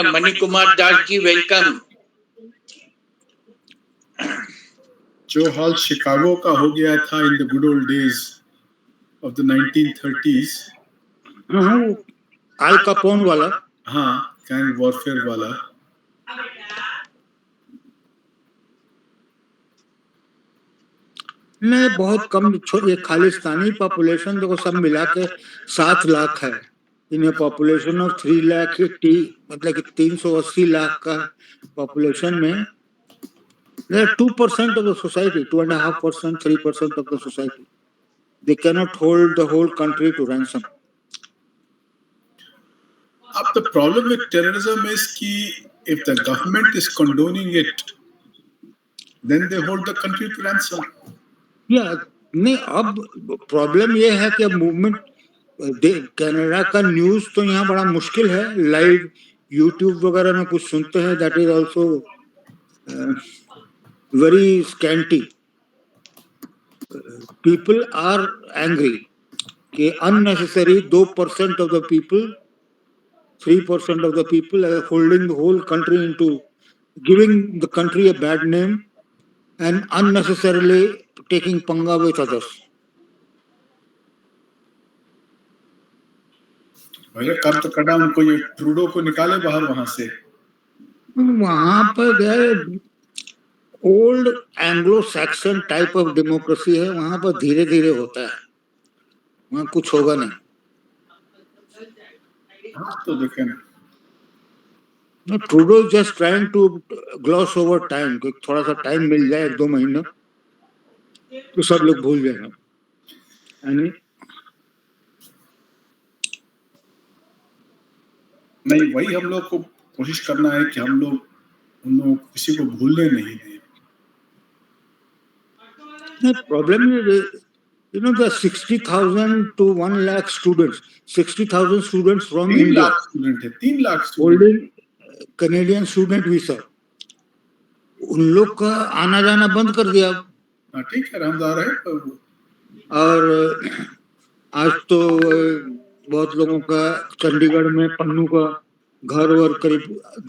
मणि कुमार दास जी, welcome. जो हाल Chicago का हो गया था in the good old days of the 1930s, all Capone वाला, हाँ, गैंग वॉरफेयर वाला, ने बहुत कम, ये खालिस्तानी पॉपुलेशन देखो सब मिला के 7 लाख है। इन्हें पॉपुलेशन ऑफ 3 लाख, मतलब कि 380 लाख का पॉपुलेशन में 2% of the society, 2.5%, 3% of the society. They cannot hold the whole country to ransom. अब the problem with terrorism is कि if the government is condoning it, then they hold the country to ransom. नहीं, अब problem ये है कि अब movement, Canada का news तो यहाँ बड़ा मुश्किल है, लाइव यूट्यूब वगैरह में कुछ सुनते हैं, that is also very scanty. People are angry कि unnecessary 2% of the people, 3% of the people are holding the whole country into giving the country a bad name and unnecessarily taking पंगा with others. कब तो कड़ा उनको ये Trudeau को निकाले बाहर वहां से. वहां पर गए, old Anglo Saxon type of democracy है, वहां पर धीरे धीरे होता है, वहां कुछ होगा नहीं. तो देखें, Trudeau is just trying to gloss over time, थोड़ा सा टाइम मिल जाए 1-2 महीने तो सब लोग भूल जाएंगे. नहीं, वही हम लोग को कोशिश करना है कि हम लोग उन लोग किसी को भूलने नहीं दें. Problem you know, the 60,000 to 1 lakh students, 60,000 students from India, 3 lakh holding Canadian student visa, उन लोग का आना जाना बंद कर दिया. ठीक है, रामदार है. और आज तो बहुत लोगों का चंडीगढ़ में पन्नू का घर और करीब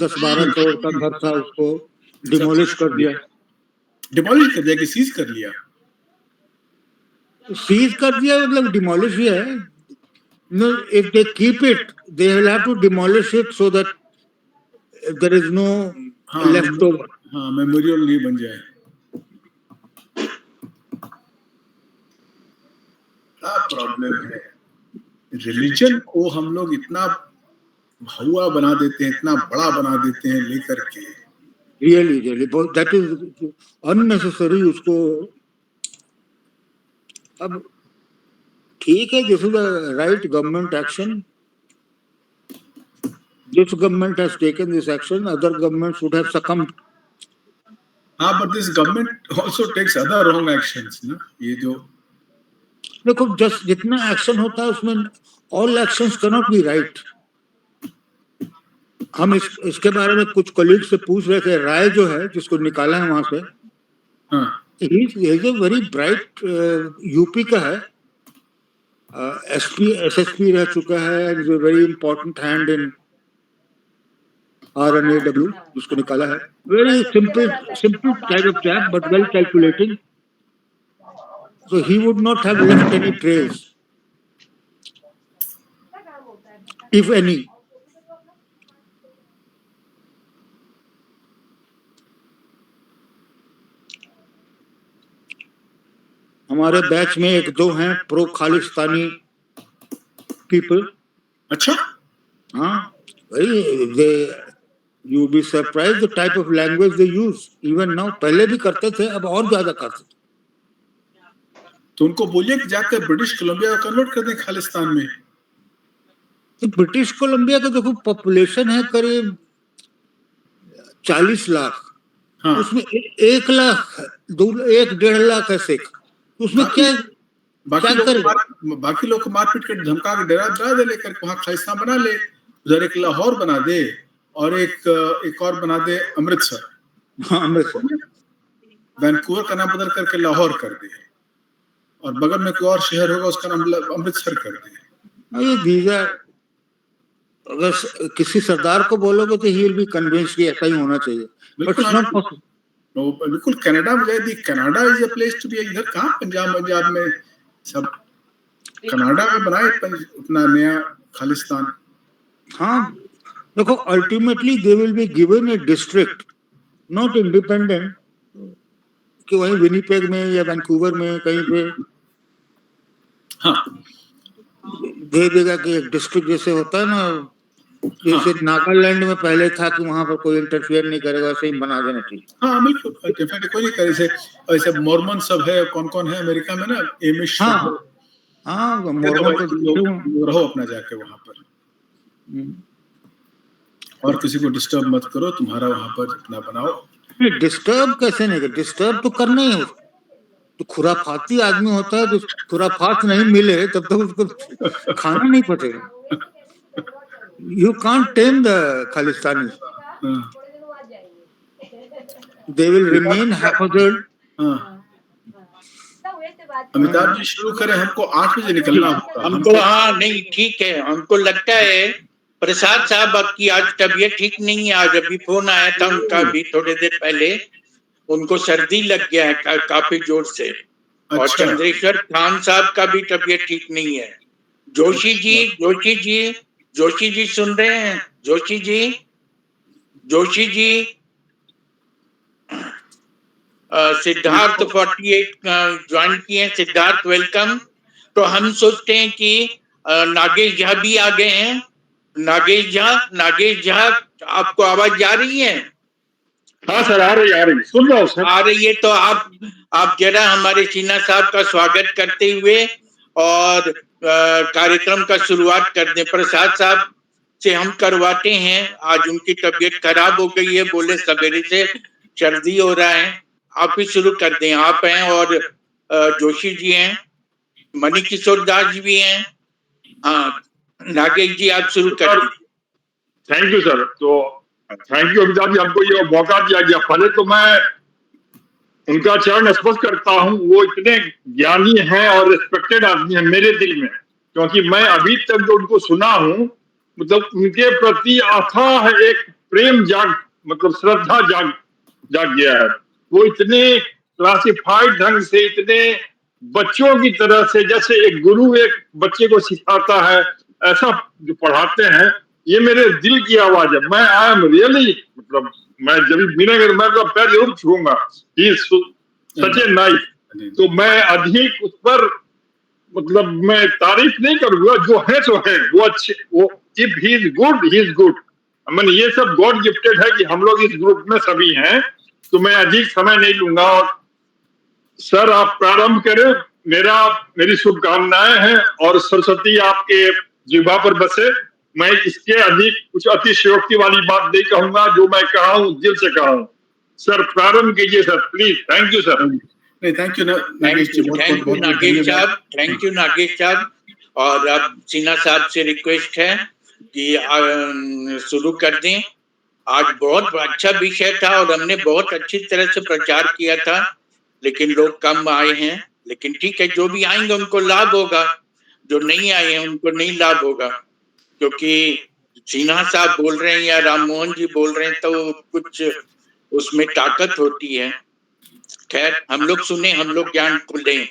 10-12 करोड़ का घर था, उसको डिमोलिश कर दिया. डिमोलिश कर दिया कि सीज कर लिया? सीज कर दिया मतलब डिमोलिश ही है. No, if they keep it, they will have to demolish it so that there is no leftover. हाँ, मेमोरियल नहीं बन जाए. प्रॉब्लम है, रिलीजन को हम लोग इतना भुआ बना देते हैं, इतना बड़ा बना देते हैं लेकर के. Really that is unnecessary. उसको अब ठीक है, this is the right government action. This government has taken this action, other governments would have succumbed. हाँ, but this government also takes other wrong actions, ना? ये जो देखो, जस्ट जितना एक्शन होता है उसमें all actions cannot be right. हम इसके बारे में कुछ कलीग से पूछ रहे थे. राय जो है, जिसको निकाला है वहां से, he is a very bright, UP का है, SSP रह चुका है, is a very important hand in RNAW, जिसको निकाला है. Very simple kind of chap, but well calculating. So he would not have left any trace, if any. हमारे batch में 1-2 हैं प्रो खालिस्तानी पीपल. अच्छा, हाँ, you be surprised the type of language they use even now. पहले भी करते थे, अब और ज्यादा करते थे. तो उनको बोलिए कि जाकर ब्रिटिश कोलंबिया को कन्वर्ट कर दें खालिस्तान में. तो ब्रिटिश कोलंबिया का देखो पॉपुलेशन है करीब 40 लाख. हाँ. उसमें 1 लाख 1-1.5 लाख है सिख. उसमें क्या बाकी लोग को मारपीट कर धमका के डरा दे, लेकर वहां खालिस्तान बना ले. उधर एक लाहौर बना दे और एक और बना दे अमृतसर. हाँ, अमृतसर. वैनकूवर का नाम बदल करके लाहौर कर दे, और बगल में कोई और शहर होगा उसका नाम अमृतसर कर दे. These are अगर किसी सरदार को बोलोगे तो ही विल बी कन्विंस कि ऐसा ही होना चाहिए, बट इट्स नॉट पॉसिबल। बिल्कुल कनाडा में जाए, Canada is a place to be. इधर कहाँ पंजाब में सब कनाडा में बनाए अपना नया खालिस्तान। हाँ देखो, ultimately they will be given A district, not independent कि वहीं विनीपेग में या वैंकूवर में कहीं पे हाँ दे देगा कि एक डिस्ट्रिक्ट जैसे होता है ना, जैसे नागालैंड में पहले था कि वहां पर कोई इंटरफियर नहीं करेगा, वैसे ही बना देना चाहिए। हाँ बिल्कुल, डेफिनेटली कोई नहीं करे। ऐसे मॉर्मन सब है, कौन कौन है अमेरिका में ना, एमिश। हाँ हाँ, मॉर्मन तो रहो अपना जाके वहां पर, और किसी को डिस्टर्ब मत करो, तुम्हारा वहां पर अपना बनाओ। डिस्टर्ब कैसे नहीं, डिस्टर्ब तो करना ही हो। तो खुराफाती आदमी होता है, तो खुराफात नहीं मिले तब तक उसको खाना नहीं पचेगा। You can't tame the Khalistani, they will remain हैफर्ड। अमिताभ जी शुरू करें, हमको 8 बजे निकलना होगा। हमको हाँ नहीं ठीक है, हमको लगता है प्रसाद साहब की आज तबीयत ठीक नहीं है। आज अभी फोन आया था उनका भी थोड़ी देर पहले, उनको सर्दी लग गया है काफी जोर से। और चंद्रेश्वर खान साहब का भी तबीयत ठीक नहीं है। जोशी जी सुन रहे हैं? जोशी जी सिद्धार्थ 48 ज्वाइन किए। सिद्धार्थ वेलकम। तो हम सोचते हैं कि नागेश झा भी आ गए हैं। नागेश झा आपको आवाज जा रही है? हाँ सर, आ रही सुन रहा हूँ सर। आ रही है तो आप जरा हमारे सिन्हा साहब का स्वागत करते हुए और कार्यक्रम का शुरुआत कर दें। प्रसाद साहब से हम करवाते हैं, आज उनकी तबीयत खराब हो गई है, बोले सवेरे से सर्दी हो रहा है। आप ही शुरू कर दें। आप हैं और जोशी जी हैं, मणि किशोर दास जी भी हैं। हाँ नागेश जी आप शुरू कर दीजिए। Thank you sir. तो थैंक यू अमिताभ जी, हमको ये मौका दिया गया। पहले तो मैं उनका चरण स्पर्श करता हूँ। वो इतने ज्ञानी हैं और रिस्पेक्टेड आदमी हैं मेरे दिल में, क्योंकि मैं अभी तक जो उनको सुना हूँ, मतलब उनके प्रति अथाह एक प्रेम मतलब श्रद्धा जाग गया है। वो इतने क्लासिफाइड ढंग से, इतने बच्चों की तरह से, जैसे एक गुरु एक बच्चे को सिखाता है, ऐसा जो पढ़ाते हैं, ये मेरे दिल की आवाज है। मैं आई एम रियली, मतलब मैं जब मिलेंगे मैं तो पैर जरूर छूऊंगा। He is such a nice. तो मैं अधिक उस पर मतलब मैं तारीफ नहीं करूंगा, जो है सो है, वो अच्छे, वो if he is good he is good. मैंने ये सब गॉड गिफ्टेड है कि हम लोग इस ग्रुप में सभी हैं। तो मैं अधिक समय नहीं लूंगा और सर आप प्रारंभ करें। मेरी शुभकामनाएं हैं और सरस्वती आपके जिह्वा पर बसे। मैं इसके अधिक कुछ अतिशयोक्ति वाली बात नहीं कहूंगा, जो मैं कहा हूं दिल से कहा हूं। सर प्रारंभ कीजिए sir, please. Thank you sir. नहीं, thank you Nagesh ji, thank you Nagesh साहब, थैंक यू नागेश साहब। और अब सिन्हा साहब से रिक्वेस्ट है कि शुरू कर दें। आज बहुत अच्छा विषय था और हमने बहुत अच्छी तरह से प्रचार किया था, लेकिन लोग कम आए हैं। लेकिन ठीक है, जो भी आएंगे उनको लाभ होगा, जो नहीं आए हैं उनको नहीं लाभ होगा। क्योंकि सिन्हा साहब बोल रहे हैं या राम मोहन जी बोल रहे हैं तो कुछ उसमें ताकत होती है। खैर हम लोग सुने, हम लोग ज्ञान को लें।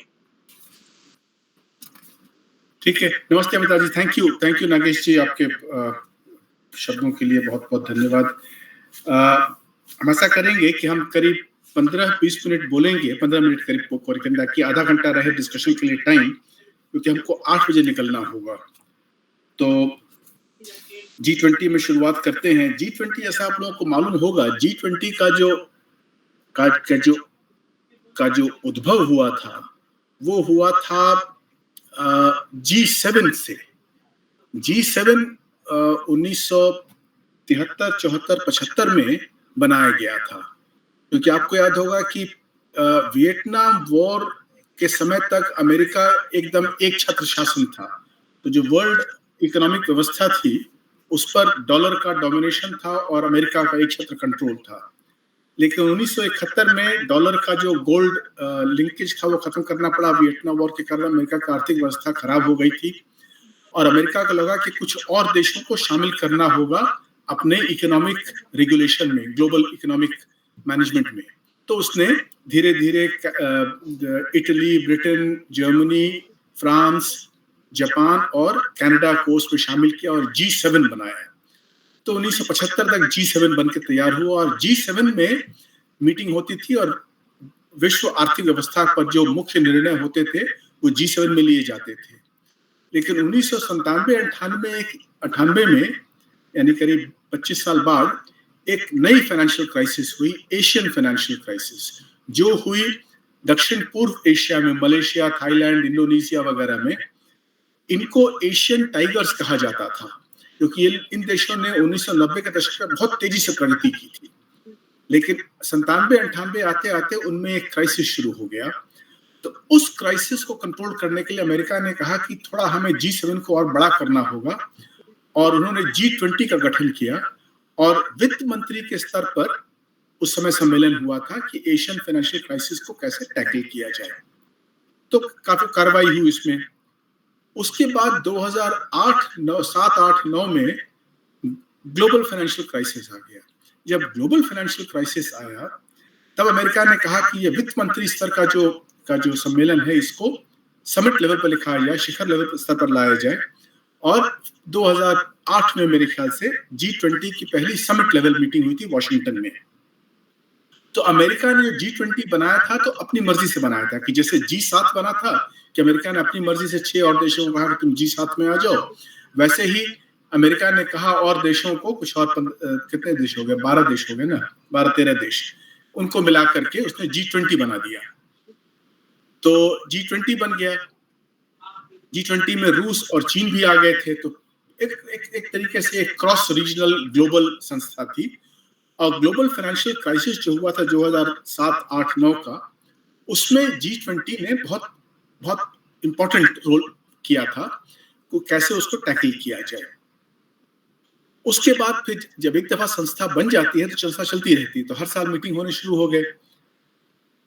ठीक है, नमस्ते अमिताभ जी। थैंक यू नागेश जी, आपके शब्दों के लिए बहुत बहुत धन्यवाद। हम ऐसा करेंगे कि हम करीब 15-20 मिनट बोलेंगे, 15 मिनट करीब, ताकि आधा घंटा रहे डिस्कशन के लिए टाइम, क्योंकि हमको 8 बजे निकलना होगा। तो G20 में शुरुआत करते हैं। G20 जैसा आप लोगों को मालूम होगा, G20 का जो उद्भव हुआ था, वो हुआ था G7 से। G7 1973, 74, 75 में बनाया गया था, क्योंकि आपको याद होगा कि वियतनाम वॉर के समय तक अमेरिका एकदम एक छत्र शासन था। तो जो वर्ल्ड इकोनॉमिक व्यवस्था थी उस पर डॉलर का डोमिनेशन था और अमेरिका का एक छत्र कंट्रोल था। लेकिन 1971 में डॉलर का जो गोल्ड लिंकेज था वो खत्म करना पड़ा। वियतनाम वॉर के कारण अमेरिका का आर्थिक व्यवस्था खराब हो गई थी और अमेरिका को लगा कि कुछ और देशों को शामिल करना होगा अपने इकोनॉमिक रेगुलेशन में, ग्लोबल इकोनॉमिक मैनेजमेंट में। तो उसने धीरे धीरे Italy, Britain, Germany, France, Japan और कनाडा को उसमें शामिल किया और G7 बनाया। तो 1975 तक G7 बन के तैयार हुआ और G7 में मीटिंग होती थी और विश्व आर्थिक व्यवस्था पर जो मुख्य निर्णय होते थे वो G7 में लिए जाते थे। लेकिन 1997-98 में, यानी करीब 25 साल बाद, एक नई फाइनेंशियल क्राइसिस हुई, एशियन फाइनेंशियल क्राइसिस, जो हुई दक्षिण पूर्व एशिया में, मलेशिया, थाईलैंड, इंडोनेशिया वगैरह में। इनको एशियन टाइगर्स कहा जाता था क्योंकि इन देशों ने 1990 के दशक में बहुत तेजी से प्रगति की थी। लेकिन 97-98 आते आते उनमें एक क्राइसिस शुरू हो गया। तो उस क्राइसिस को कंट्रोल करने के लिए अमेरिका ने कहा कि थोड़ा हमें G7 को और बड़ा करना होगा और उन्होंने G20 का गठन किया और वित्त मंत्री के स्तर पर उस समय सम्मेलन हुआ था कि एशियन फाइनेंशियल क्राइसिस को कैसे टैकल किया जाए। तो काफी कार्रवाई हुई इसमें। उसके बाद 2007-8-9 में ग्लोबल फाइनेंशियल क्राइसिस आ गया। जब ग्लोबल फाइनेंशियल क्राइसिस आया तब अमेरिका ने कहा कि ये वित्त मंत्री स्तर का जो सम्मेलन है इसको समिट लेवल पर लिखाया जाए, शिखर लेवल स्तर पर लाया जाए। और 2008 में मेरे ख्याल से G20 की पहली समिट लेवल मीटिंग हुई थी वॉशिंगटन में। तो अमेरिका ने G20 बनाया था तो अपनी मर्जी से बनाया था कि जैसे G7 बना था कि अमेरिका ने अपनी मर्जी से 6 और देशों को कहा कि तुम G7 में आ जाओ, वैसे ही अमेरिका ने कहा और देशों को, कुछ और कितने देश हो गए, 12 देश हो गए ना, 12-13 देश, उनको मिला करके उसने G20 बना दिया। तो G20 बन गया। G20 में रूस और चीन भी आ गए थे। तो एक तरीके से एक क्रॉस रीजनल ग्लोबल संस्था थी। और ग्लोबल फाइनेंशियल क्राइसिस जो हुआ था 2007-8-9 का, उसमें G20 ने बहुत बहुत इंपॉर्टेंट रोल किया था कि कैसे उसको टैकल किया जाए। उसके बाद फिर जब एक दफा संस्था बन जाती है तो संस्था चलती रहती है, तो हर साल मीटिंग होने शुरू हो गए।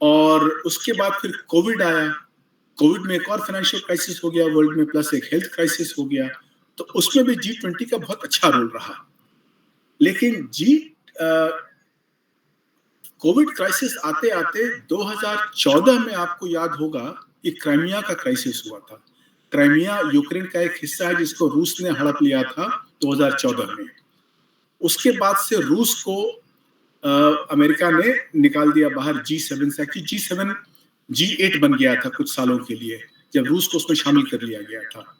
और उसके बाद फिर कोविड आया। कोविड में एक और फाइनेंशियल क्राइसिस हो गया वर्ल्ड में, प्लस एक हेल्थ क्राइसिस हो गया। तो उसमें भी G20 का बहुत अच्छा रोल रहा। लेकिन कोविड क्राइसिस आते आते 2014 में आपको याद होगा कि क्राइमिया का क्राइसिस हुआ था। क्राइमिया यूक्रेन का एक हिस्सा है जिसको रूस ने हड़प लिया था 2014 में। उसके बाद से रूस को अमेरिका ने निकाल दिया बाहर G7 से। कि G7 G8 बन गया था कुछ सालों के लिए, जब रूस को उसमें शामिल कर लिया गया था।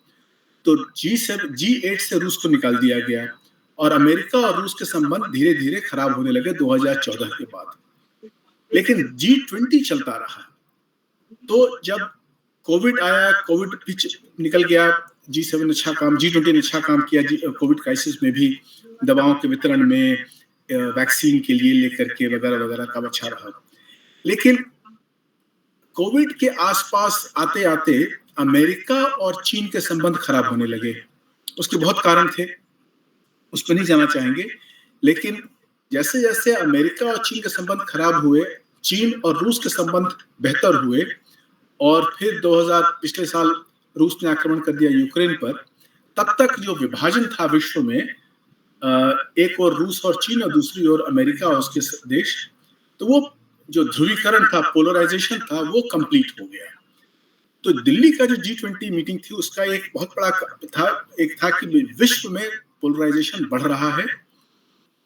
तो G8 से रूस को निकाल दिया गया और अमेरिका और रूस के संबंध धीरे धीरे खराब होने लगे 2014 के बाद। लेकिन G20 चलता रहा। तो जब कोविड आया, कोविड निकल गया, G7 अच्छा काम, G20 ने अच्छा काम किया कोविड क्राइसिस में भी, दवाओं के वितरण में, वैक्सीन के लिए लेकर के वगैरह वगैरह का अच्छा रहा। लेकिन कोविड के आसपास आते आते अमेरिका और चीन के संबंध खराब होने लगे। उसके बहुत कारण थे, उस पर नहीं जाना चाहेंगे। लेकिन जैसे जैसे अमेरिका और चीन के संबंध खराब हुए, चीन और रूस के संबंध बेहतर हुए। और फिर 2000 पिछले साल रूस ने आक्रमण कर दिया यूक्रेन पर। तब तक जो विभाजन था विश्व में, एक और रूस और चीन और दूसरी ओर अमेरिका और उसके देश, तो वो जो ध्रुवीकरण था, पोलराइजेशन था, वो कंप्लीट हो गया। तो दिल्ली का जो G20 मीटिंग थी उसका एक बहुत बड़ा था कि विश्व में पोलराइजेशन बढ़ रहा है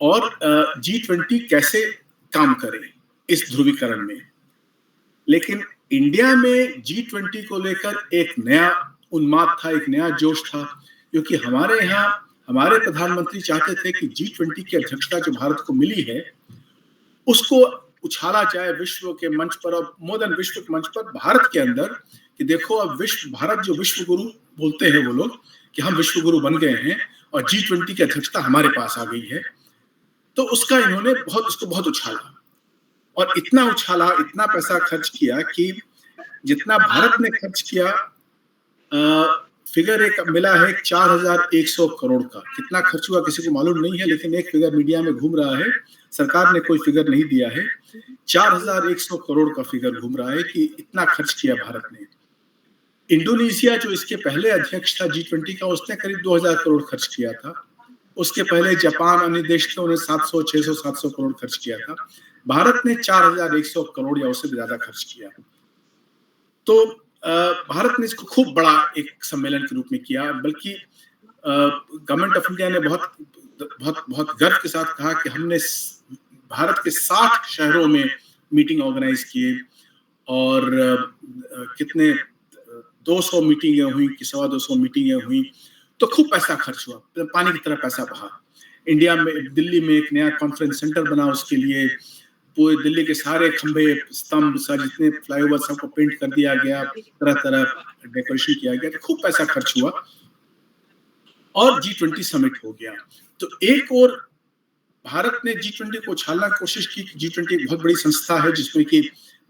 और G20 कैसे काम करे इस ध्रुवीकरण में। लेकिन इंडिया में G20 को लेकर एक नया उन्माद था, एक नया जोश था, क्योंकि हमारे यहाँ हमारे प्रधानमंत्री चाहते थे कि G20 की अध्यक्षता जो भारत को मिली है उसको उछाला जाए विश्व के मंच पर, और मोर देन विश्व के मंच पर भारत के अंदर, कि देखो अब भारत जो विश्व गुरु बोलते हैं वो लोग, कि हम विश्व गुरु बन गए हैं और G20 की अध्यक्षता हमारे पास आ गई है। तो उसका इन्होंने उसको बहुत उछाला और इतना उछाला, इतना पैसा खर्च किया कि जितना भारत ने खर्च किया, फिगर एक मिला है 4100 करोड़ का। कितना खर्च हुआ किसी को मालूम नहीं है, लेकिन एक फिगर मीडिया में घूम रहा है, सरकार ने कोई फिगर नहीं दिया है, 4100 करोड़ का फिगर घूम रहा है कि इतना खर्च किया भारत ने। इंडोनेशिया जो इसके पहले अध्यक्ष था G20 का, उसने करीब 2000 करोड़ खर्च किया था। उसके पहले जापान, अन्य देश थे, उन्होंने 700, 600, 700 करोड़ खर्च किया था। भारत ने 4100 करोड़ या उससे भी ज्यादा खर्च किया। तो भारत ने इसको खूब बड़ा एक सम्मेलन के रूप में किया, बल्कि गवर्नमेंट ऑफ इंडिया ने बहुत बहुत बहुत गर्व के साथ कहा कि हमने भारत के 60 शहरों में मीटिंग ऑर्गेनाइज किए और कितने 200 मीटिंगें हुई कि 250 मीटिंगें हुई। तो खूब पैसा खर्च हुआ, पानी की तरह पैसा बहा। इंडिया में, दिल्ली में एक नया कॉन्फ्रेंस सेंटर बना, उसके लिए पूरे दिल्ली के सारे खंभे, स्तंभ, जितने फ्लाईओवर सबको पेंट कर दिया गया, तरह तरह डेकोरेशन किया गया। तो खूब पैसा खर्च हुआ और G20 समिट हो गया। तो एक और भारत ने G20 को उछालने की कोशिश की कि G20 एक बहुत बड़ी संस्था है जिसमें कि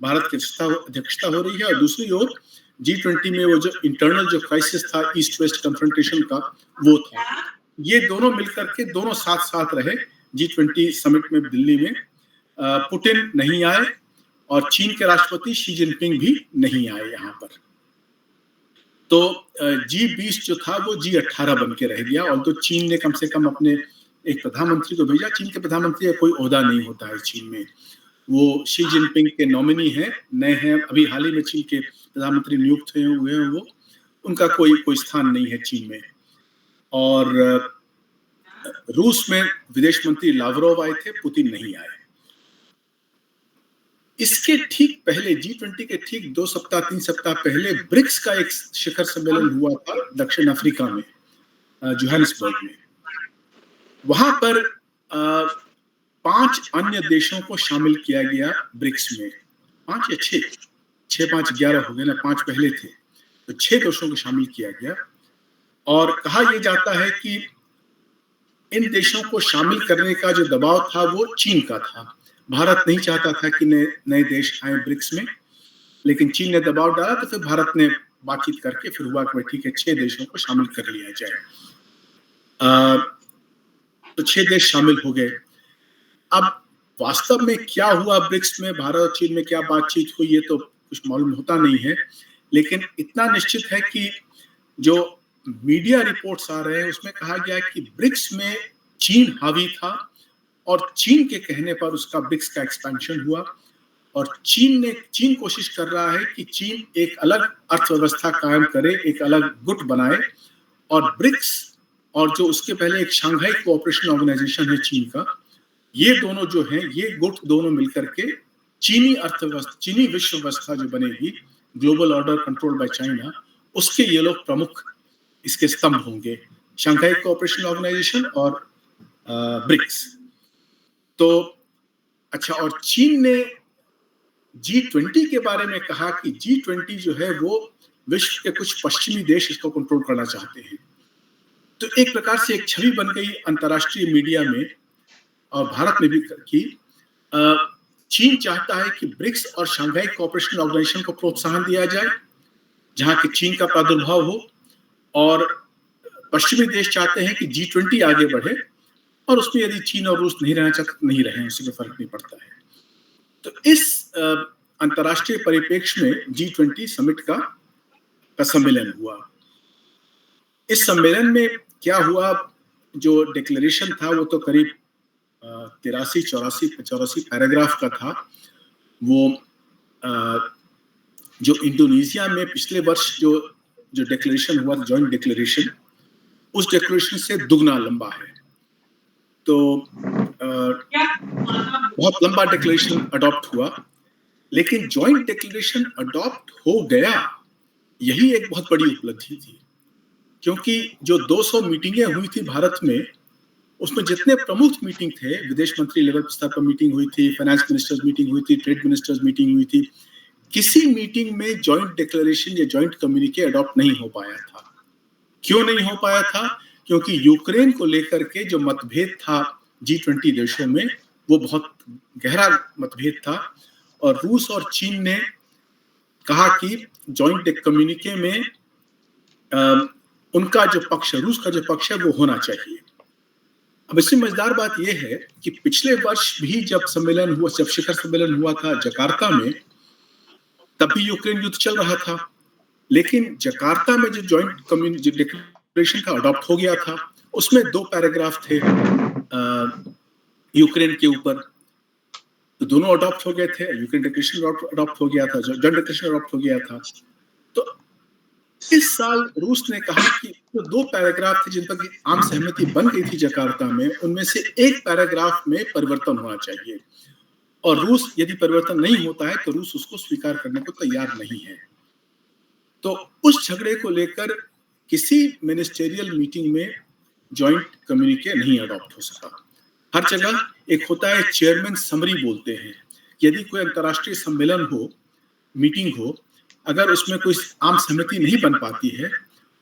भारत की अध्यक्षता हो रही है, और दूसरी ओर G20 में वो जो इंटरनल जो क्राइसिस था, ईस्ट वेस्ट कन्फ्रंटेशन का, वो था। ये दोनों मिलकर के दोनों साथ साथ रहे G20 समिट में दिल्ली में। पुतिन नहीं आए और चीन के राष्ट्रपति शी जिनपिंग भी नहीं आए यहाँ पर। तो G20 जो था वो G18 बन के रह गया। और तो चीन ने कम से कम अपने एक प्रधानमंत्री को भेजा। चीन के प्रधानमंत्री का कोई ओहदा नहीं होता है चीन में, वो शी जिनपिंग के नॉमिनी हैं, नए हैं, अभी हाल ही में चीन के प्रधानमंत्री नियुक्त हुए हैं, वो उनका कोई स्थान नहीं है चीन में। और रूस में विदेश मंत्री लावरोव आए थे, पुतिन नहीं आए। इसके ठीक पहले G20 के ठीक 2 सप्ताह 3 सप्ताह पहले ब्रिक्स का एक शिखर सम्मेलन हुआ था दक्षिण अफ्रीका में, जोहानिसबर्ग में। वहां पर 5 अन्य देशों को शामिल किया गया ब्रिक्स में। 5 या 6, 5, 11 हो गए ना, 5 पहले थे, तो 6 देशों को शामिल किया गया। और कहा यह जाता है कि इन देशों को शामिल करने का जो दबाव था वो चीन का था। भारत नहीं चाहता था कि नए देश आए ब्रिक्स में, लेकिन चीन ने दबाव डाला, तो फिर भारत ने बातचीत करके फिर हुआ कि ठीक है 6 देशों को शामिल कर लिया जाए। तो 6 देश शामिल हो गए। अब वास्तव में क्या हुआ ब्रिक्स में, भारत और चीन में क्या बातचीत हुई, ये तो कुछ मालूम होता नहीं है। लेकिन इतना निश्चित है कि जो मीडिया रिपोर्ट्स आ रहे हैं उसमें कहा गया कि ब्रिक्स में चीन हावी था और चीन के कहने पर उसका ब्रिक्स का एक्सपेंशन हुआ। और चीन कोशिश कर रहा है कि चीन एक अलग अर्थव्यवस्था कायम करे, एक अलग गुट बनाए, और ब्रिक्स और जो उसके पहले एक शंघाई कोऑपरेशन ऑर्गेनाइजेशन है चीन का, ये दोनों जो हैं, ये गुट दोनों मिलकर के चीनी अर्थव्यवस्था, चीनी विश्व व्यवस्था जो बनेगी, global order control by China, उसके ये लोग प्रमुख इसके स्तंभ होंगे, शंघाई कोऑपरेशन ऑर्गेनाइजेशन और ब्रिक्स। तो अच्छा, और चीन ने G20 के बारे में कहा कि G20 जो है वो विश्व के कुछ पश्चिमी देश इसको कंट्रोल करना चाहते हैं। तो एक प्रकार से एक छवि बन गई अंतर्राष्ट्रीय मीडिया में, और भारत में भी की। चीन चाहता है कि ब्रिक्स और शंघाई कोऑपरेशन ऑर्गेनाइजेशन को प्रोत्साहन दिया जाए, जहां कि चीन का प्रादुर्भाव हो, और पश्चिमी देश चाहते हैं कि G20 आगे बढ़े, और उसमें यदि चीन और रूस नहीं रहना चाहते नहीं रहे, उससे कोई फर्क नहीं पड़ता है। तो इस अंतर्राष्ट्रीय परिप्रेक्ष्य में G20 समिट का सम्मेलन हुआ। इस सम्मेलन में क्या हुआ, जो डिक्लेरेशन था वो तो करीब 83-84 पैराग्राफ का था। वो जो इंडोनेशिया में पिछले वर्ष जो डिक्लेरेशन हुआ था, जॉइंट डिक्लेरेशन, उस डिक्लेरेशन से दुगना लंबा है। तो बहुत लंबा डिक्लेरेशन अडॉप्ट हुआ, लेकिन जॉइंट डिक्लेरेशन अडॉप्ट हो गया, यही एक बहुत बड़ी उपलब्धि थी। क्योंकि जो 200 मीटिंगें हुई थी भारत में, उसमें जितने प्रमुख मीटिंग थे, विदेश मंत्री लेवल स्तर पर मीटिंग हुई थी, फाइनेंस मिनिस्टर्स मीटिंग हुई थी, ट्रेड मिनिस्टर्स मीटिंग हुई थी, किसी मीटिंग में जॉइंट डिक्लेरेशन या जॉइंट कम्युनिके अडॉप्ट नहीं हो पाया था। क्यों नहीं हो पाया था? क्योंकि यूक्रेन को लेकर के जो मतभेद था G20 देशों में, वो बहुत गहरा मतभेद था, और रूस और चीन ने कहा कि जॉइंट कम्युनिके में उनका जो पक्ष, रूस का जो पक्ष है, वो होना चाहिए। अब इसमें मजेदार बात यह है कि पिछले वर्ष भी जब सम्मेलन हुआ, जब शिखर सम्मेलन हुआ था जकार्ता में, तब भी यूक्रेन युद्ध चल रहा था, लेकिन जकार्ता में जो जॉइंट कम्युनिटी डिक्लेरेशन का अडॉप्ट हो गया था, उसमें 2 पैराग्राफ थे यूक्रेन के ऊपर, तो दोनों अडॉप्ट हो गए थे। यूक्रेन डिक्लेरेशन अडॉप्ट हो गया था, जॉइंट डिक्लेरेशन अडॉप्ट हो गया था। तो इस साल रूस ने कहा कि जो 2 पैराग्राफ थे जिन पर आम सहमति बन गई थी जकार्ता में, उनमें से एक पैराग्राफ में परिवर्तन होना चाहिए, और रूस यदि परिवर्तन नहीं होता है तो रूस उसको स्वीकार करने को तैयार नहीं है। तो उस झगड़े को लेकर किसी मिनिस्टेरियल मीटिंग में जॉइंट कम्युनिके नहीं अडॉप्ट हो सका। हर जगह एक होता है चेयरमैन समरी बोलते हैं, यदि कोई अंतर्राष्ट्रीय सम्मेलन हो, मीटिंग हो, अगर उसमें कोई आम सहमति नहीं बन पाती है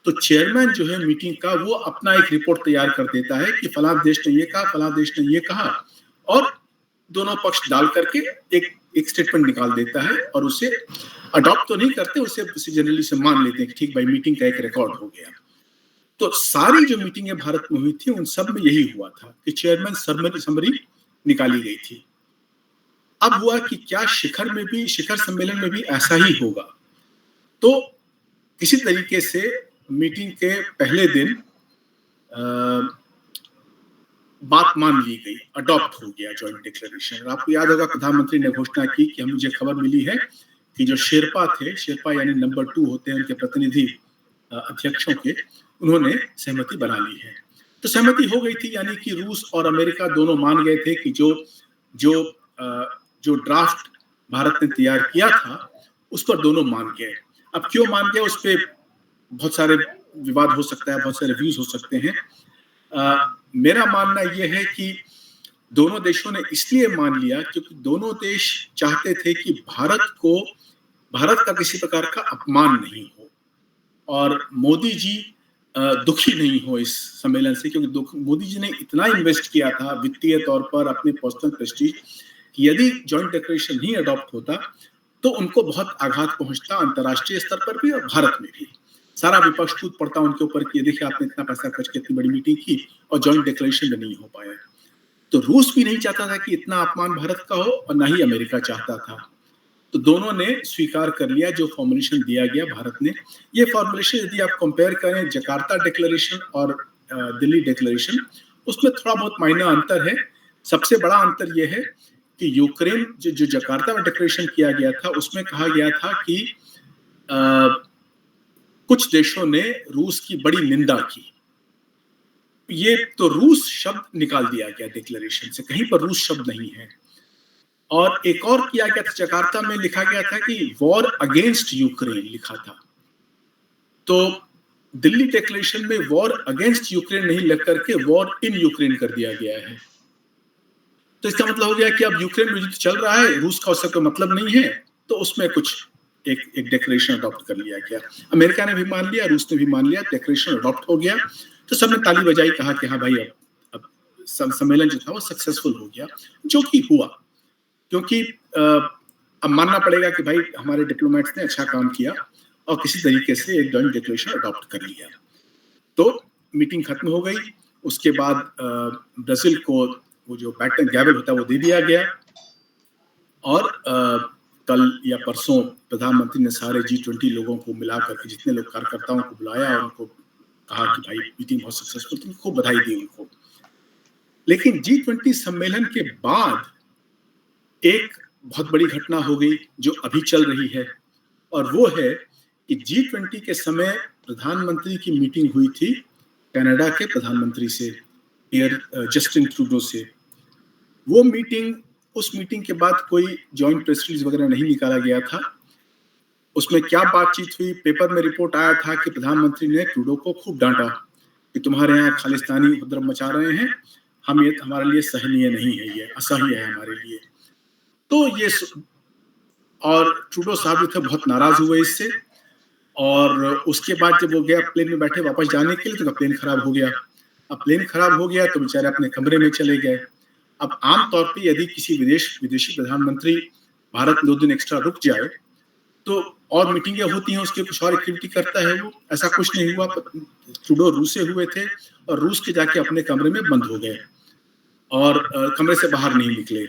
तो चेयरमैन जो है मीटिंग का, वो अपना एक रिपोर्ट तैयार कर देता है कि फलां देश ने ये कहा, फलां देश ने ये कहा, और दोनों पक्ष डाल करके एक स्टेटमेंट निकाल देता है, और उसे अडॉप्ट तो नहीं करते, उसे जनरली से मान लेते हैं कि ठीक भाई मीटिंग का एक रिकॉर्ड हो गया। तो सारी जो मीटिंगें भारत में हुई थी उन सब में यही हुआ था कि चेयरमैन समरी निकाली गई थी। अब हुआ कि क्या शिखर सम्मेलन में भी ऐसा ही होगा? तो किसी तरीके से मीटिंग के पहले दिन बात मान ली गई, अडॉप्ट हो गया जॉइंट डिक्लेरेशन। आपको याद होगा प्रधानमंत्री ने घोषणा की कि मुझे खबर मिली है कि जो शेरपा यानी नंबर 2 होते हैं, उनके प्रतिनिधि अध्यक्षों के, उन्होंने सहमति बना ली है। तो सहमति हो गई थी, यानी कि रूस और अमेरिका दोनों मान गए थे कि जो ड्राफ्ट भारत ने तैयार किया था उस पर दोनों मान गए। अब क्यों मान गए, उस पर बहुत सारे विवाद हो सकता है, बहुत सारे व्यूज हो सकते हैं। मेरा मानना यह है कि दोनों देशों ने इसलिए मान लिया क्योंकि दोनों देश चाहते थे कि भारत का किसी प्रकार का अपमान नहीं हो, और मोदी जी दुखी नहीं हो इस सम्मेलन से, क्योंकि मोदी जी ने इतना इन्वेस्ट किया था वित्तीय तौर पर, अपने पर्सनल प्रेस्टीज, कि यदि जॉइंट डिक्लेरेशन नहीं अडॉप्ट होता तो उनको बहुत आघात पहुंचता अंतर्राष्ट्रीय स्तर पर भी और भारत में भी। सारा विपक्ष टूट पड़ता उनके ऊपर कि देखिए आपने इतना पैसा खर्च के इतनी बड़ी मीटिंग की और जॉइंट डिक्लेरेशन भी नहीं हो पाया। तो रूस भी नहीं चाहता था कि इतना अपमान भारत का हो, और ना ही अमेरिका चाहता था। तो दोनों ने स्वीकार कर लिया जो फॉर्मुलेशन दिया गया भारत ने। ये फॉर्मुलेशन यदि आप कंपेयर करें जकार्ता डिक्लेरेशन और दिल्ली डिक्लेरेशन, उसमें थोड़ा बहुत मायने अंतर है। सबसे बड़ा अंतर यह है कि यूक्रेन जो जकार्ता में डिक्लेरेशन किया गया था उसमें कहा गया था कि कुछ देशों ने रूस की बड़ी निंदा की। ये तो रूस शब्द निकाल दिया गया डिक्लेरेशन से, कहीं पर रूस शब्द नहीं है। और एक और किया गया था, जकार्ता में लिखा गया था कि वॉर अगेंस्ट यूक्रेन लिखा था। तो दिल्ली डिक्लेरेशन में वॉर अगेंस्ट यूक्रेन नहीं लिख करके वॉर इन यूक्रेन कर दिया गया है। तो इसका मतलब हो गया कि अब यूक्रेन में युद्ध चल रहा है, रूस का उससे कोई मतलब नहीं है, तो उसमें कुछ एक डिक्लेरेशन अडॉप्ट कर लिया गया। अमेरिका ने भी मान लिया, रूस ने भी मान लिया, डिक्लेरेशन अडॉप्ट हो गया। तो सबने ताली बजाई, कहा कि हाँ भाई अब सम्मेलन जो था वो सक्सेसफुल हो गया, जो कि हुआ। क्योंकि अब मानना पड़ेगा कि भाई हमारे डिप्लोमेट्स ने अच्छा काम किया और किसी तरीके से एक जॉइंट डिक्लेरेशन अडॉप्ट कर लिया। तो मीटिंग खत्म हो गई। उसके बाद ब्राजील को वो जो बैटन गैबल होता है वो दे दिया गया, और कल या परसों प्रधानमंत्री ने सारे G20 लोगों को मिलाकर के जितने लोग कार्यकर्ताओं को बुलाया और उनको कहा कि भाई मीटिंग बहुत सक्सेसफुल थी, खूब बधाई दी उनको। लेकिन G20 सम्मेलन के बाद एक बहुत बड़ी घटना हो गई जो अभी चल रही है, और वो है कि G20 के समय प्रधानमंत्री की मीटिंग हुई थी कनाडा के प्रधानमंत्री से, जस्टिन ट्रूडो से। वो मीटिंग, उस मीटिंग के बाद कोई जॉइंट प्रेस रिलीज वगैरह नहीं निकाला गया था। उसमें क्या बातचीत हुई, पेपर में रिपोर्ट आया था कि प्रधानमंत्री ने ट्रूडो को खूब डांटा कि तुम्हारे यहाँ खालिस्तानी उपद्रव मचा रहे हैं, ये हमारे लिए सहनीय नहीं है, ये असह्य है हमारे लिए। तो ये, और ट्रूडो साहब थे बहुत नाराज हुए इससे, और उसके बाद जब वो गया प्लेन में बैठे वापस जाने के लिए तो प्लेन खराब हो गया। अब प्लेन खराब हो गया तो बेचारे अपने कमरे में चले गए। अब आमतौर पे यदि किसी विदेशी प्रधानमंत्री भारत 2 दिन एक्स्ट्रा रुक जाए तो और मीटिंगें होती हैं, उसके कुछ और एक्टिविटी करता है वो, ऐसा कुछ नहीं हुआ। ट्रूडो रूस से हुए थे और रूस के जाके अपने कमरे में बंद हो गए और कमरे से बाहर नहीं निकले।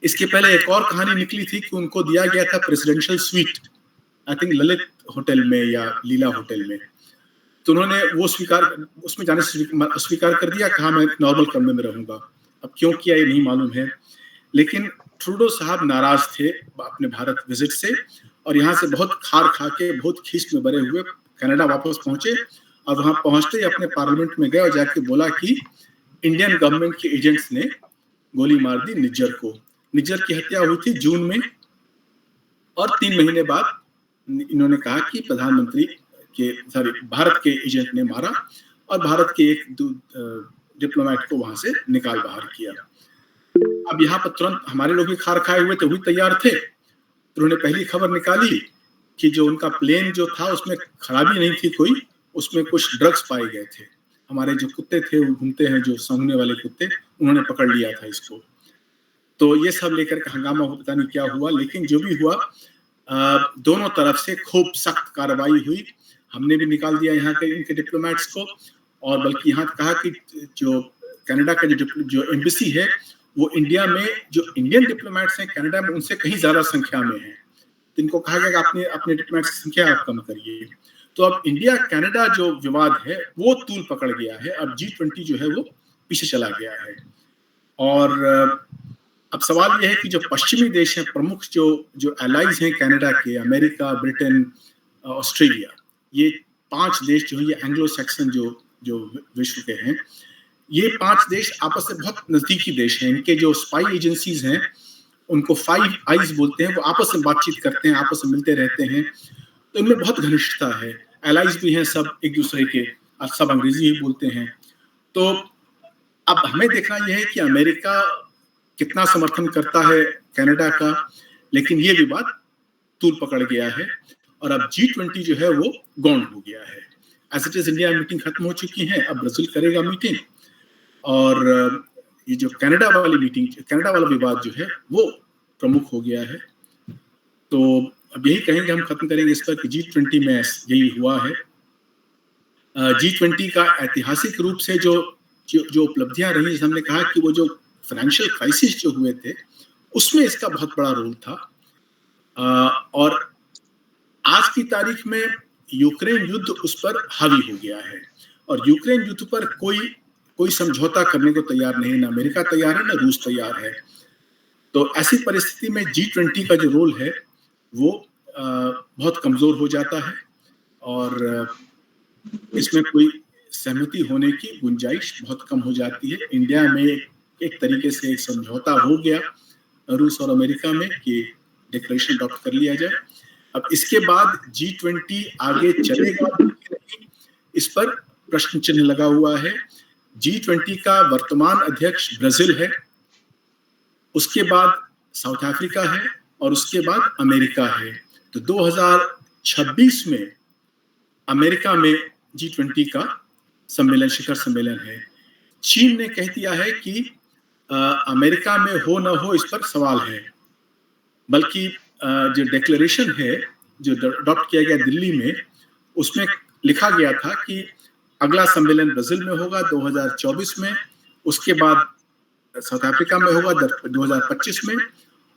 इसके पहले एक और कहानी निकली थी कि उनको दिया गया था presidential suite, I think Lalit hotel में या लीला होटल में। तो उन्होंने वो उसमें जाने से स्वीकार कर दिया, कहा मैं नॉर्मल कमरे में रहूंगा। अब क्यों किया ये नहीं मालूम है, लेकिन ट्रूडो साहब नाराज थे अपने भारत विजिट से, और यहाँ से बहुत खार खा के, बहुत खींच में भरे हुए कनाडा वापस पहुंचे, और वहां पहुंचते ही अपने पार्लियामेंट में गए और जाके बोला कि इंडियन गवर्नमेंट के एजेंट्स ने गोली मार दी निज्जर को। निज्जर की हत्या हुई थी जून में, और 3 महीने बाद इन्होंने कहा कि प्रधानमंत्री के भारत के एजेंट ने मारा, और भारत के एक डिप्लोमेट को वहां से निकाल बाहर किया। अब यहाँ पर तुरंत हमारे लोग भी खार खाए हुए थे, वही तैयार थे। तो उन्होंने पहली खबर निकाली कि जो उनका प्लेन जो था उसमें खराबी नहीं थी कोई, उसमें कुछ ड्रग्स पाए गए थे। हमारे जो कुत्ते थे, वो घूमते हैं जो सूंघने वाले कुत्ते, उन्होंने पकड़ लिया था इसको। तो ये सब लेकर के हंगामा पता नहीं क्या हुआ, लेकिन जो भी हुआ दोनों तरफ से खूब सख्त कार्रवाई हुई। हमने भी निकाल दिया यहाँ के इनके डिप्लोमेट्स को, और बल्कि यहाँ कहा कि जो कनाडा का जो एम्बेसी है वो इंडिया में, जो इंडियन डिप्लोमेट्स हैं कनाडा में, उनसे कहीं ज्यादा संख्या में है। तो इनको कहा गया कि अपने डिप्लोमेट्स की संख्या आप कम करिए। तो अब इंडिया कनाडा जो विवाद है वो तूल पकड़ गया है। अब G20 जो है वो पीछे चला गया है, और अब सवाल यह है कि जो पश्चिमी देश हैं, प्रमुख जो एलाइज हैं कनाडा के, अमेरिका, ब्रिटेन, ऑस्ट्रेलिया, ये 5 देश जो है, ये एंग्लो सैक्सन जो विश्व के हैं, ये 5 देश आपस में बहुत नजदीकी देश हैं। इनके जो स्पाई एजेंसीज हैं उनको 5 आईज बोलते हैं, वो आपस में बातचीत करते हैं, आपस में मिलते रहते हैं। तो इनमें बहुत घनिष्ठता है, एलाइज भी हैं सब एक दूसरे के, और सब अंग्रेजी ही बोलते हैं। तो अब हमें देखना यह है कि अमेरिका कितना समर्थन करता है कनाडा का, लेकिन ये विवाद तूल पकड़ गया है, और अब G20 जो है वो गौण हो गया है। As it is India meeting खत्म हो चुकी है, अब ब्राजील करेगा मीटिंग, और ये जो कनाडा वाली मीटिंग, कनाडा वाला विवाद जो है वो प्रमुख हो गया है। तो अब यही कहेंगे, हम खत्म करेंगे इस पर कि G20 में यही हुआ है। G20 का ऐतिहासिक रूप से जो उपलब्धियां रही, हमने कहा कि वो जो फाइनेंशियल क्राइसिस जो हुए थे उसमें इसका बहुत बड़ा रोल था, और आज की तारीख में यूक्रेन युद्ध उस पर हावी हो गया है, और यूक्रेन युद्ध पर कोई समझौता करने को तैयार नहीं, ना अमेरिका तैयार है, ना रूस तैयार है। तो ऐसी परिस्थिति में G20 का जो रोल है वो बहुत कमजोर हो जाता है, और इसमें कोई सहमति होने की गुंजाइश बहुत कम हो जाती है। इंडिया में एक तरीके से एक समझौता हो गया रूस और अमेरिका में कि डिक्लेरेशन अडॉप्ट कर लिया जाए। अब इसके बाद G20 आगे चलेगा, इस पर प्रश्न चिन्ह लगा हुआ है। G20 का वर्तमान अध्यक्ष ब्राजील है, उसके बाद साउथ अफ्रीका है, और उसके बाद अमेरिका है। तो 2026 में अमेरिका में G20 का सम्मेलन, शिखर सम्मेलन है। चीन ने कह दिया है कि अमेरिका में हो न हो इस पर सवाल है, बल्कि जो डिक्लेरेशन है जो अडॉप्ट किया गया दिल्ली में, उसमें लिखा गया था कि अगला सम्मेलन ब्राजील में होगा 2024 में, उसके बाद साउथ अफ्रीका में होगा 2025 में,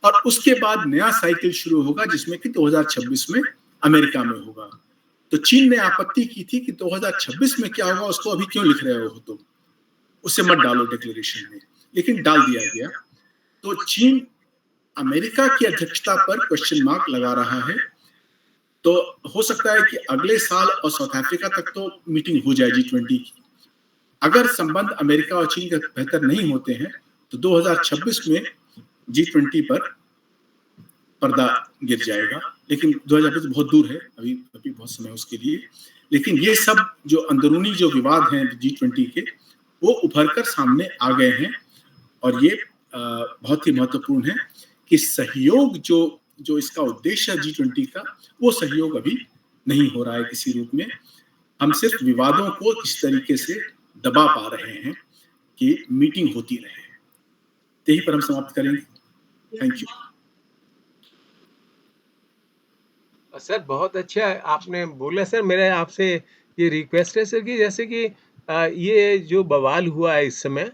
और उसके बाद नया साइकिल शुरू होगा जिसमें कि 2026 में अमेरिका में होगा। तो चीन ने आपत्ति की थी कि 2026 में क्या होगा उसको अभी क्यों लिख रहे हो, तो उसे मत डालो डिक्लेरेशन में, लेकिन डाल दिया गया। तो चीन अमेरिका की अध्यक्षता पर क्वेश्चन मार्क लगा रहा है। तो हो सकता है कि अगले साल और साउथ अफ्रीका तक तो मीटिंग हो जाए G20 की। अगर संबंध अमेरिका और चीन के बेहतर नहीं होते हैं तो 2026 में G20 पर पर्दा गिर जाएगा, लेकिन 2026 बहुत दूर है, अभी बहुत समय उसके लिए। लेकिन ये सब जो अंदरूनी जो विवाद हैं G20 के, वो उभर कर सामने आ गए हैं, और ये बहुत ही महत्वपूर्ण है कि सहयोग जो इसका उद्देश्य है G20 का, वो सहयोग अभी नहीं हो रहा है किसी रूप में। हम सिर्फ विवादों को किस तरीके से दबा पा रहे हैं कि मीटिंग होती रहे। यही पर हम समाप्त करेंगे। थैंक यू सर, बहुत अच्छा आपने बोला। सर, मेरा आपसे ये रिक्वेस्ट है सर कि जैसे कि ये जो बवाल हुआ है इस समय,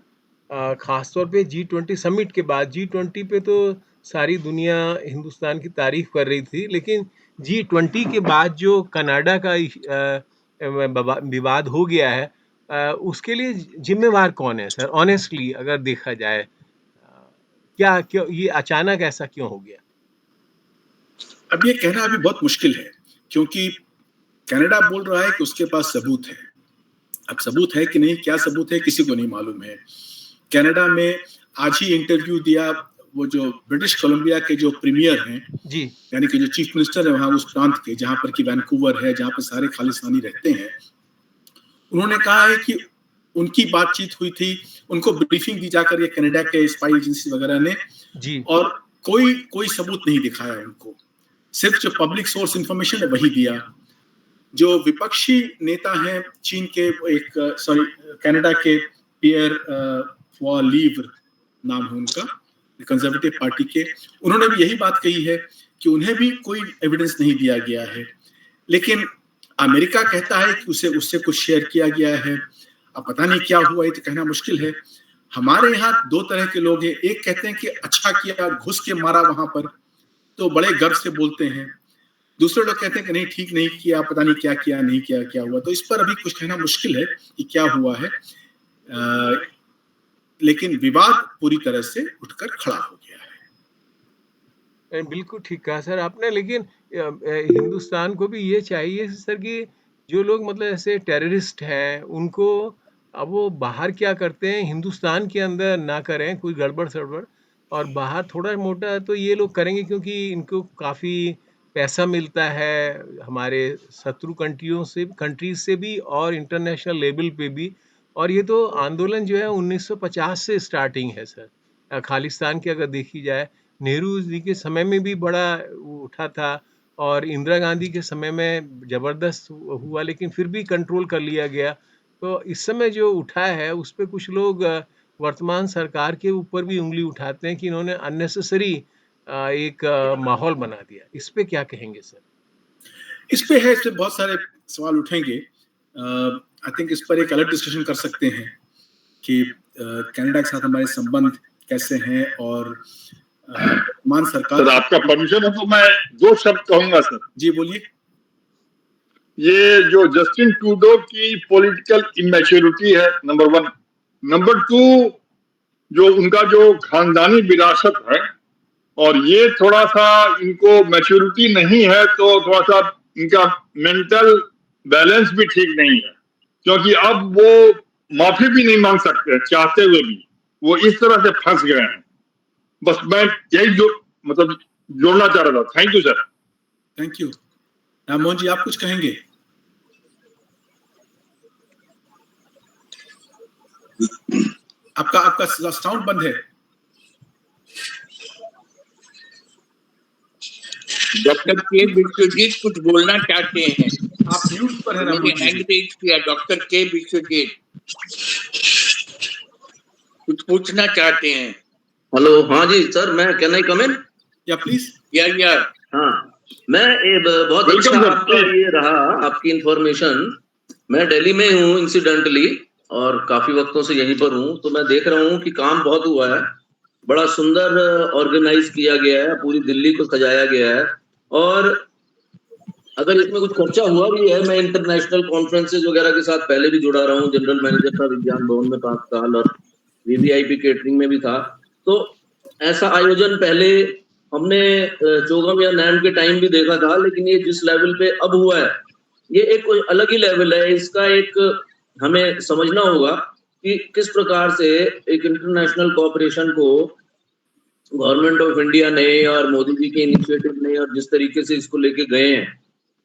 खासतौर पे G20 समिट के बाद, G20 पे तो सारी दुनिया हिंदुस्तान की तारीफ कर रही थी, लेकिन G20 के बाद जो कनाडा का विवाद हो गया है, उसके लिए जिम्मेवार कौन है सर? ऑनेस्टली अगर देखा जाए, क्या क्यों ये अचानक ऐसा क्यों हो गया? अब ये कहना अभी बहुत मुश्किल है, क्योंकि कनाडा बोल रहा है कि उसके पास सबूत है। अब सबूत है कि नहीं, क्या सबूत है, किसी को नहीं मालूम है। कनाडा में आज ही इंटरव्यू दिया वो जो ब्रिटिश कोलंबिया के जो प्रीमियर हैं, जी, यानी कि जो चीफ मिनिस्टर है वहां उस प्रांत के, जहां पर कि वैंकूवर है, जहां पर सारे खालिस्तानी रहते हैं, उन्होंने कहा है कि उनकी बातचीत हुई थी, उनको ब्रीफिंग दी जाकर ये कनाडा के स्पाई एजेंसी वगैरह ने, जी, और कोई सबूत नहीं दिखाया उनको, सिर्फ जो पब्लिक सोर्स इंफॉर्मेशन है वही दिया। जो विपक्षी नेता हैं चीन के, कनाडा के पियर लीवर नाम है उनका, कंजर्वेटिव पार्टी के, उन्होंने भी यही बात कही है कि उन्हें भी कोई एविडेंस नहीं दिया गया है। लेकिन अमेरिका कहता है कि उससे कुछ शेयर किया गया है। अब पता नहीं क्या हुआ, ये तो कहना मुश्किल है। हमारे यहाँ दो तरह के लोग हैं, एक कहते हैं कि अच्छा किया, घुस के मारा वहां पर, तो बड़े गर्व से बोलते हैं। दूसरे लोग कहते हैं कि नहीं, ठीक नहीं किया, पता नहीं क्या किया, नहीं किया, क्या हुआ। तो इस पर अभी कुछ कहना मुश्किल है कि क्या हुआ है, लेकिन विवाद पूरी तरह से उठकर खड़ा हो गया है। बिल्कुल ठीक कहा सर आपने। लेकिन हिंदुस्तान को भी ये चाहिए सर कि जो लोग मतलब ऐसे टेररिस्ट हैं, उनको अब वो बाहर क्या करते हैं, हिंदुस्तान के अंदर ना करें कोई गड़बड़ सड़बड़, और बाहर थोड़ा मोटा तो ये लोग करेंगे, क्योंकि इनको काफ़ी पैसा मिलता है हमारे शत्रु कंट्रीज से भी और इंटरनेशनल लेवल पे भी। और ये तो आंदोलन जो है 1950 से स्टार्टिंग है सर, खालिस्तान की अगर देखी जाए। नेहरू जी के समय में भी बड़ा उठा था, और इंदिरा गांधी के समय में जबरदस्त हुआ, लेकिन फिर भी कंट्रोल कर लिया गया। तो इस समय जो उठा है उस पे कुछ लोग वर्तमान सरकार के ऊपर भी उंगली उठाते हैं कि इन्होंने अननेसेसरी एक माहौल बना दिया। इस पे क्या कहेंगे सर? इस पे बहुत सारे सवाल उठेंगे। आई थिंक इस पर एक अलग डिस्कशन कर सकते हैं कि कनाडा के साथ हमारे संबंध कैसे हैं, और वर्तमान सरकार। सर आपका परमिशन है तो मैं दो शब्द कहूंगा सर। जी बोलिए। ये जो जस्टिन ट्रूडो की पॉलिटिकल इमेच्योरिटी है, नंबर 1। नंबर 2, जो उनका जो खानदानी विरासत है, और ये थोड़ा सा इनको मैच्योरिटी नहीं है, तो थोड़ा सा इनका मेंटल बैलेंस भी ठीक नहीं है, क्योंकि अब वो माफी भी नहीं मांग सकते चाहते हुए भी, वो इस तरह से फंस गए हैं। बस मैं यही जोड़ना चाह रहा था। Thank you sir. Thank you. Mohan ji, आप कुछ कहेंगे? आपका साउंड बंद है। डॉक्टर के विश्वजीत कुछ बोलना चाहते हैं। आप म्यूट पर हैं। उन्होंने हैंड रेज किया। डॉक्टर के विश्वजीत कुछ पूछना चाहते हैं। हेलो, हाँ जी सर, मैं कैन आई कम इन? या प्लीज। या हाँ, मैं बहुत अच्छा आपका ये रहा आपकी इंफॉर्मेशन। मैं दिल्ली में हूँ इंसिडेंटली, और काफी वक्तों से यहीं पर हूँ, तो मैं देख रहा हूँ कि काम बहुत हुआ है, बड़ा सुंदर ऑर्गेनाइज किया गया है, पूरी दिल्ली को सजाया गया है। और अगर इसमें कुछ खर्चा हुआ भी है, मैं इंटरनेशनल कॉन्फ्रेंसेज वगैरह के साथ पहले भी जुड़ा रहा हूँ, जनरल मैनेजर था विज्ञान भवन में 5 साल, और वीवीआईपी केटरिंग में भी था। तो ऐसा आयोजन पहले हमने चोगम या नैम के टाइम भी देखा था, लेकिन ये जिस लेवल पे अब हुआ है, ये एक कोई अलग ही लेवल है। इसका एक हमें समझना होगा कि किस प्रकार से एक इंटरनेशनल कोऑपरेशन को गवर्नमेंट ऑफ इंडिया ने और मोदी जी के इनिशिएटिव ने, और जिस तरीके से इसको लेके गए हैं,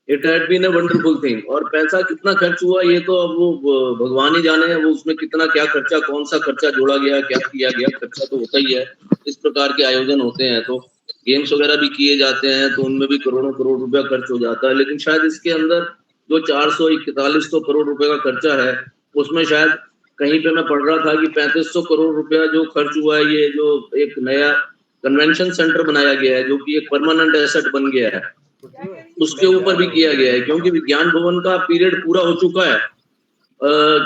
it had been a wonderful thing. और पैसा कितना खर्च हुआ ये तो अब वो भगवान ही जाने हैं, वो उसमें कितना क्या खर्चा, कौन सा खर्चा जोड़ा गया, क्या किया गया, खर्चा तो होता ही है। इस प्रकार के आयोजन होते हैं तो गेम्स वगैरह भी किए जाते हैं, तो उनमें भी करोड़ों करोड़ रुपया खर्च हो जाता है। लेकिन शायद इसके अंदर जो 441 करोड़ रुपए का खर्चा है, उसमें शायद कहीं पे मैं पढ़ रहा था कि 3500 करोड़ रुपया जो खर्च हुआ है, ये जो एक नया कन्वेंशन सेंटर बनाया गया है, जो कि एक परमानेंट एसेट बन गया है, उसके ऊपर भी किया गया है। क्योंकि विज्ञान भवन का पीरियड पूरा हो चुका है,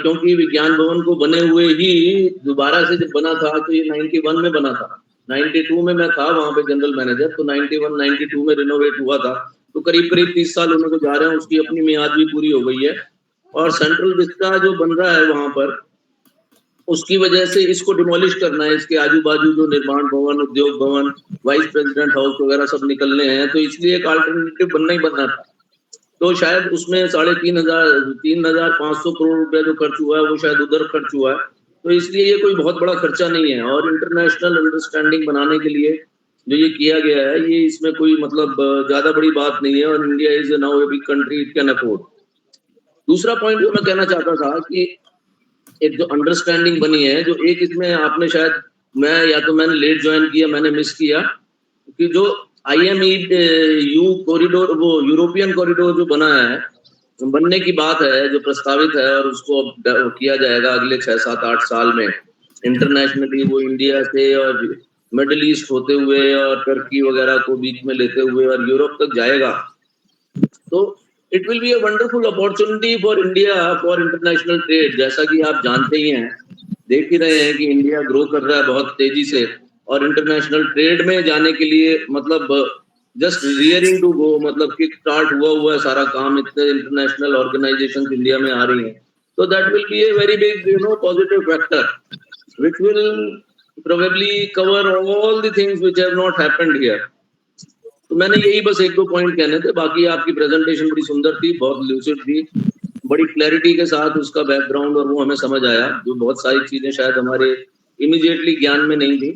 क्योंकि विज्ञान भवन को बने हुए ही दोबारा से जब बना था तो ये 91 में बना था। 92 में मैं था वहां पे जनरल मैनेजर, तो 91-92 में रिनोवेट हुआ था। तो करीब करीब 30 साल होने को जा रहे हैं, उसकी अपनी मियाद भी पूरी हो गई है। और सेंट्रल विस्टा जो बन रहा है वहां पर, उसकी वजह से इसको डिमोलिश करना है, इसके आजू बाजू जो निर्माण भवन, उद्योग भवन, वाइस प्रेसिडेंट हाउस वगैरह सब निकलने हैं, तो इसलिए एक अल्टरनेटिव बनना ही बनना था। तो शायद उसमें 3,500 करोड़ रुपया जो खर्च हुआ है वो शायद उधर खर्च हुआ है, तो इसलिए ये कोई बहुत बड़ा खर्चा नहीं है। और इंटरनेशनल अंडरस्टैंडिंग बनाने के लिए जो ये किया गया है, ये इसमें कोई मतलब ज्यादा बड़ी बात नहीं है, और India is now a big country, it can afford. दूसरा पॉइंट जो मैं कहना चाहता था कि एक जो अंडरस्टैंडिंग बनी है, जो एक इसमें आपने शायद, मैं या तो मैंने लेट ज्वाइन किया, मैंने मिस किया, कि जो IME-U कॉरिडोर, वो यूरोपियन कॉरिडोर जो बना है, बनने की बात है, जो प्रस्तावित है, और उसको किया जाएगा अगले 6, 7, 8 साल में इंटरनेशनली, वो इंडिया से और मिडिल ईस्ट होते हुए और टर्की वगैरह को बीच में लेते हुए और यूरोप तक जाएगा। तो it will be a wonderful opportunity for India for international trade. जैसा कि आप जानते ही हैं, देख ही रहे हैं कि इंडिया ग्रो कर रहा है बहुत तेजी से, और इंटरनेशनल ट्रेड में जाने के लिए मतलब जस्ट रियरिंग टू गो, मतलब किक स्टार्ट हुआ है सारा काम, इतने इंटरनेशनल ऑर्गेनाइजेशंस इंडिया में आ रही हैं। तो that will be a very big positive factor which will probably cover all the things which have not happened here. तो मैंने यही बस 1-2 पॉइंट कहने थे। बाकी आपकी प्रेजेंटेशन बड़ी सुंदर थी, बहुत लूसिड थी, बड़ी क्लैरिटी के साथ उसका बैकग्राउंड और वो हमें समझ आया, जो बहुत सारी चीजें शायद हमारे इमीडिएटली ज्ञान में नहीं थी।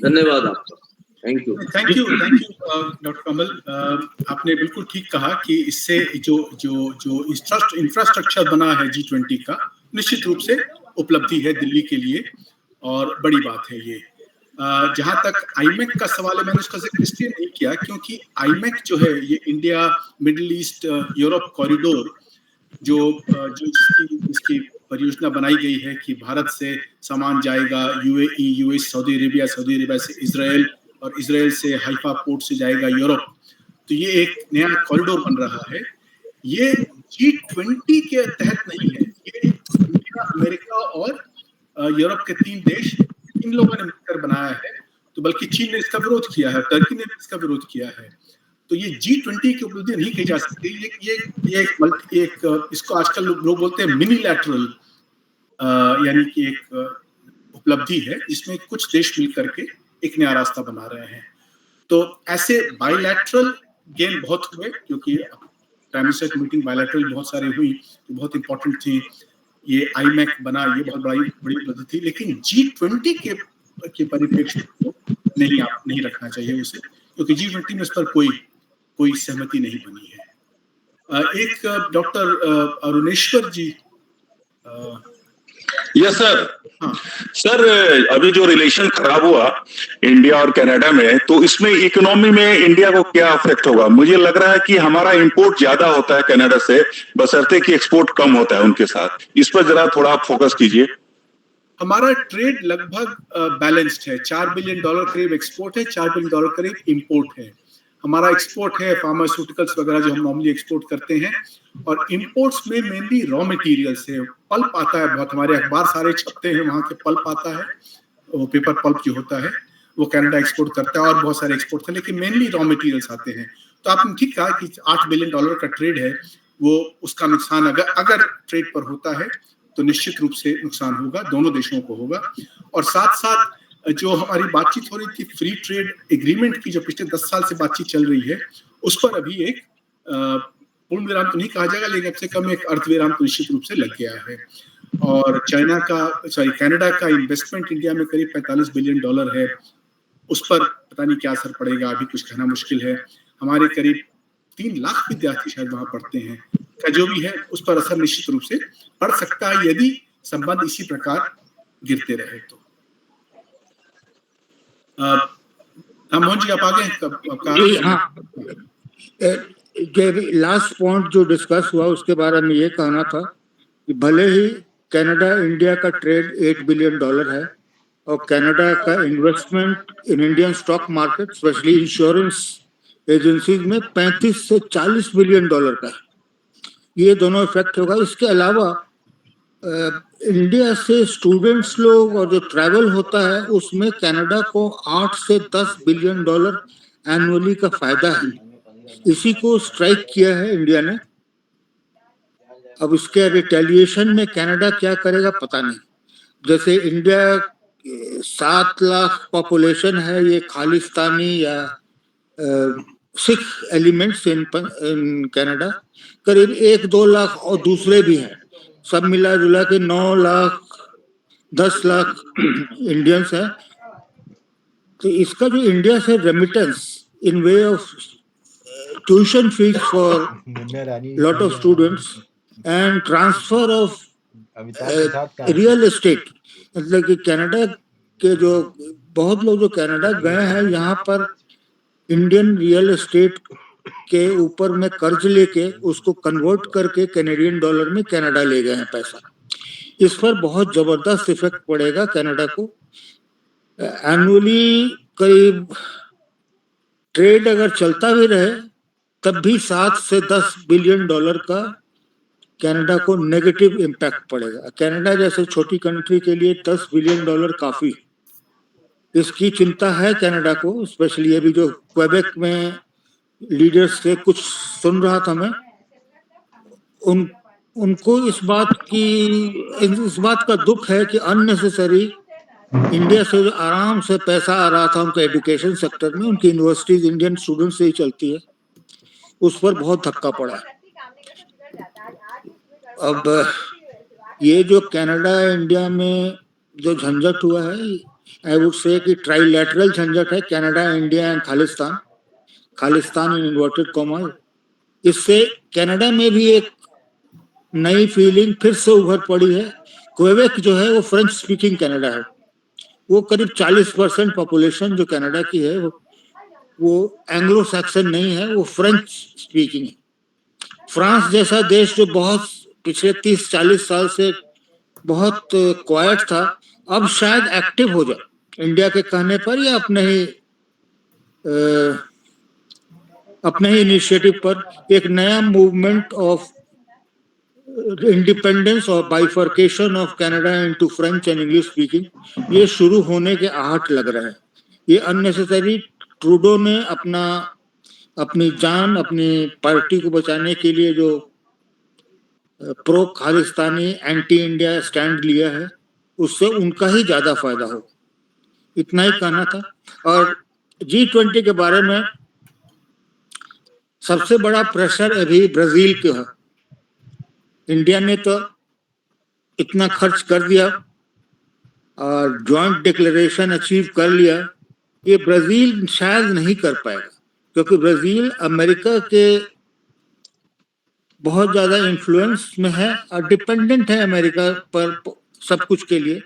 धन्यवाद आपका। थैंक यू डॉक्टर कमल, आपने बिल्कुल ठीक कहा कि इससे जो इंफ्रास्ट्रक्चर बना है G20 का, निश्चित रूप से उपलब्धि है दिल्ली के लिए और बड़ी बात है ये। जहां तक आईमेक का सवाल है, मैंने उसका जिक्र इसलिए नहीं किया क्योंकि आईमेक जो है ये India middle east Europe corridor जो जिसकी परियोजना बनाई गई है कि भारत से सामान जाएगा UAE, यूएस, सऊदी अरेबिया से इजराइल, और इजराइल से हाइफा पोर्ट से जाएगा यूरोप। तो ये एक नया कॉरिडोर बन रहा है। ये G20 के तहत नहीं है, ये इंडिया, अमेरिका और यूरोप के 3 देश, इन लोगों ने मिलकर बनाया है। तो बल्कि चीन ने इसका विरोध किया है, टर्की ने इसका विरोध किया है। तो ये G20 की उपलब्धि नहीं कही जा सकती। ये एक इसको आजकल लोग बोलते हैं मिनी लैटरल, यानी कि एक उपलब्धि है जिसमें कुछ देश मिल करके एक नया रास्ता बना रहे हैं। तो ऐसे बायलैटरल गेन बहुत हुए, क्योंकि प्राइम मिनिस्टर की मीटिंग बायलैटरल बहुत सारी हुई, तो बहुत इंपॉर्टेंट थी। ये आईमेक बना, ये बहुत बड़ी उपलब्धि थी, लेकिन G20 के परिप्रेक्ष्य को नहीं रखना चाहिए उसे, क्योंकि G20 में इस पर कोई सहमति नहीं बनी है। एक doctor Aruneshwar ji. Yes sir. Sir, अभी जो रिलेशन खराब हुआ इंडिया और कनाडा में, तो इसमें इकोनॉमी में इंडिया को क्या इफेक्ट होगा? मुझे लग रहा है कि हमारा इंपोर्ट ज्यादा होता है कनाडा से, बशर्ते कि एक्सपोर्ट कम होता है उनके साथ। इस पर जरा थोड़ा आप फोकस कीजिए। हमारा ट्रेड लगभग बैलेंस्ड है। $4 बिलियन करीब एक्सपोर्ट है, $4 बिलियन करीब इंपोर्ट है। हमारा एक्सपोर्ट है फार्मास्यूटिकल्स वगैरह जो हम नॉर्मली एक्सपोर्ट करते हैं, और इंपोर्ट्स में मेनली रॉ मटेरियल्स है। पल्प आता है बहुत, हमारे अखबार सारे छपते हैं, वहाँ के पल्प आता है, वो पेपर पल्प जो होता है वो कनाडा एक्सपोर्ट करता है, और बहुत सारे एक्सपोर्ट है, लेकिन मेनली रॉ मटेरियल्स आते हैं। तो आपने ठीक कहा कि $8 बिलियन का ट्रेड है, वो उसका नुकसान अगर ट्रेड पर होता है तो निश्चित रूप से नुकसान होगा, दोनों देशों को होगा। और साथ साथ जो हमारी बातचीत हो रही थी फ्री ट्रेड एग्रीमेंट की, जो पिछले 10 साल से बातचीत चल रही है, उस पर अभी एक पूर्ण विराम तो नहीं कहा जाएगा, लेकिन कम से कम एक अर्ध विराम तो निश्चित रूप से लग गया है। और कनाडा का इन्वेस्टमेंट इंडिया में करीब $45 बिलियन है। उस पर पता नहीं क्या असर पड़ेगा, अभी कुछ कहना मुश्किल है। हमारे करीब 3 लाख विद्यार्थी शायद वहां पढ़ते हैं, का जो भी है उस पर असर निश्चित रूप से पड़ सकता है यदि संबंध इसी प्रकार गिरते रहे तो। मोहन जी, आप आगे। लास्ट पॉइंट जो डिस्कस हुआ उसके बारे में ये कहना था कि भले ही कनाडा इंडिया का ट्रेड $8 बिलियन है, और कनाडा का investment in Indian stock market specially insurance agencies में $35 से $40 बिलियन का है। ये दोनों इफेक्ट होगा। इसके अलावा इंडिया से स्टूडेंट्स लोग और जो ट्रैवल होता है उसमें कनाडा को $8 से $10 बिलियन एनुअली का फायदा है। इसी को स्ट्राइक किया है इंडिया ने। अब इसके रिटेलिएशन में कनाडा क्या करेगा पता नहीं। जैसे इंडिया 7 लाख पॉपुलेशन है, ये खालिस्तानी या सिख एलिमेंट्स इन कनाडा, करीब 1-2 लाख और दूसरे भी हैं, सब मिला जुला के 9 लाख 10 लाख इंडियंस हैं। तो इसका जो इंडिया से remittance in way of tuition fees for lot of students and transfer of real estate, मतलब कि कनाडा के जो बहुत लोग जो कनाडा गए हैं, यहाँ पर इंडियन रियल एस्टेट के ऊपर में कर्ज लेके उसको कन्वर्ट करके कैनेडियन डॉलर में कनाडा ले गए हैं पैसा। इस पर बहुत जबरदस्त इफेक्ट पड़ेगा कनाडा को। एनुअली करीब ट्रेड अगर चलता भी रहे तब भी 7 से 10 बिलियन डॉलर का कनाडा को नेगेटिव इम्पैक्ट पड़ेगा। कनाडा जैसे छोटी कंट्री के लिए 10 बिलियन डॉलर काफी, इसकी चिंता है कनाडा को। स्पेशली अभी जो क्वेबेक में लीडर्स से कुछ सुन रहा था मैं, उनको इस बात का दुख है कि अननेसेसरी इंडिया से जो आराम से पैसा आ रहा था उनके एजुकेशन सेक्टर में, उनकी यूनिवर्सिटीज इंडियन स्टूडेंट से ही चलती है, उस पर बहुत धक्का पड़ा है। अब ये जो कनाडा इंडिया में जो झंझट हुआ है, आई वुड से कि ट्राइलैटरल झंझट है, Canada, India and Khalistan in inverted comma. इससे कनाडा में भी एक नई फीलिंग फिर से उभर पड़ी है। क्वेबेक जो है वो फ्रेंच स्पीकिंग कनाडा है, वो करीब 40% पॉपुलेशन जो कनाडा की है वो एंग्लो सैक्सन नहीं है, वो फ्रेंच स्पीकिंग है। फ्रांस जैसा देश जो बहुत पिछले 30-40 साल से बहुत क्वाइट था, अब शायद एक्टिव हो जाए इंडिया के कहने पर या अपने ही इनिशिएटिव पर। एक नया मूवमेंट ऑफ इंडिपेंडेंस और bifurcation of Canada into French and English speaking, ये शुरू होने के आहट लग रहे हैं। ये अननेसेसरी ट्रूडो ने अपनी जान, अपनी पार्टी को बचाने के लिए जो pro Khalistani anti India stand लिया है, उससे उनका ही ज्यादा फायदा हो। इतना ही कहना था। और G20 के बारे में सबसे बड़ा प्रेशर अभी ब्राजील के है। इंडिया ने तो इतना खर्च कर दिया और जॉइंट डिक्लेरेशन अचीव कर लिया, ये ब्राजील शायद नहीं कर पाएगा, क्योंकि ब्राजील अमेरिका के बहुत ज्यादा इन्फ्लुएंस में है और डिपेंडेंट है अमेरिका पर सब कुछ के लिए।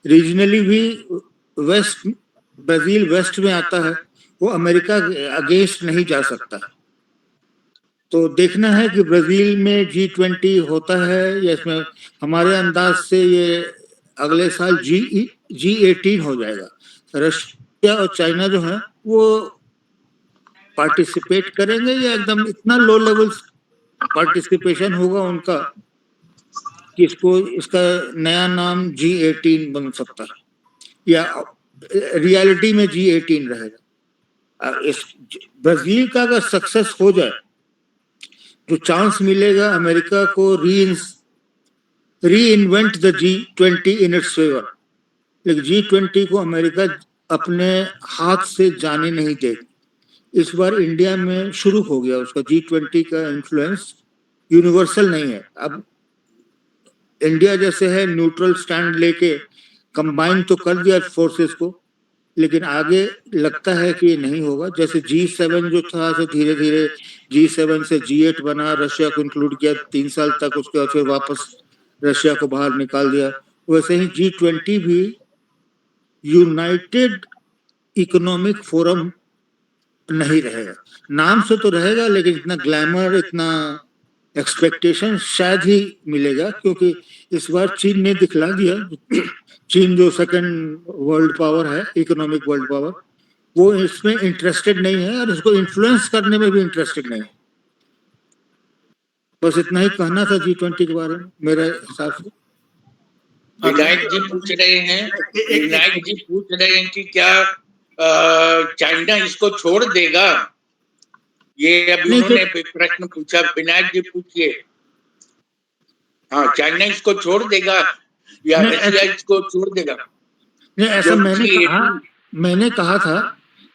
रीजनली भी ब्राजील वेस्ट में आता है, वो अमेरिका अगेंस्ट नहीं जा सकता। तो देखना है कि ब्राजील में G20 होता है या इसमें हमारे अंदाज से ये अगले साल G18 हो जाएगा। रशिया और चाइना जो है वो पार्टिसिपेट करेंगे या एकदम इतना लो लेवल पार्टिसिपेशन होगा उनका कि इसका नया नाम G18 बन सकता है या रियलिटी में G18 रहेगा। इस ब्राजील का अगर सक्सेस हो जाए, जो चांस मिलेगा अमेरिका को reinvent the G20 in its favour, लेकिन G20 को अमेरिका अपने हाथ से जाने नहीं देगा। इस बार इंडिया में शुरू हो गया उसका G20 का इन्फ्लुएंस, यूनिवर्सल नहीं है। अब इंडिया जैसे है न्यूट्रल स्टैंड लेके कंबाइन तो कर दिया फोर्सेस को, लेकिन आगे लगता है कि ये नहीं होगा। जैसे G7 जो था, तो धीरे धीरे G7 से G8 बना, रशिया को इंक्लूड किया 3 साल तक, उसके बाद फिर वापस रशिया को बाहर निकाल दिया। वैसे ही G20 भी यूनाइटेड इकोनॉमिक फोरम नहीं रहेगा। नाम से तो रहेगा, लेकिन इतना ग्लैमर, इतना एक्सपेक्टेशन शायद ही मिलेगा, क्योंकि इस बार चीन ने दिखला दिया। चीन जो सेकंड वर्ल्ड पावर है, इकोनॉमिक वर्ल्ड पावर, वो इसमें इंटरेस्टेड नहीं है और इसको इन्फ्लुएंस करने में भी इंटरेस्टेड नहीं है। बस इतना ही कहना था G20 के बारे में मेरे हिसाब से। विनायक जी पूछ रहे हैं कि क्या चाइना इसको छोड़ देगा? ये अभी उन्होंने प्रश्न पूछा, विनायक जी पूछिए। हाँ, चाइना इसको छोड़ देगा या रशिया इसको छोड़ देगा? नहीं, ऐसा मैंने कहा था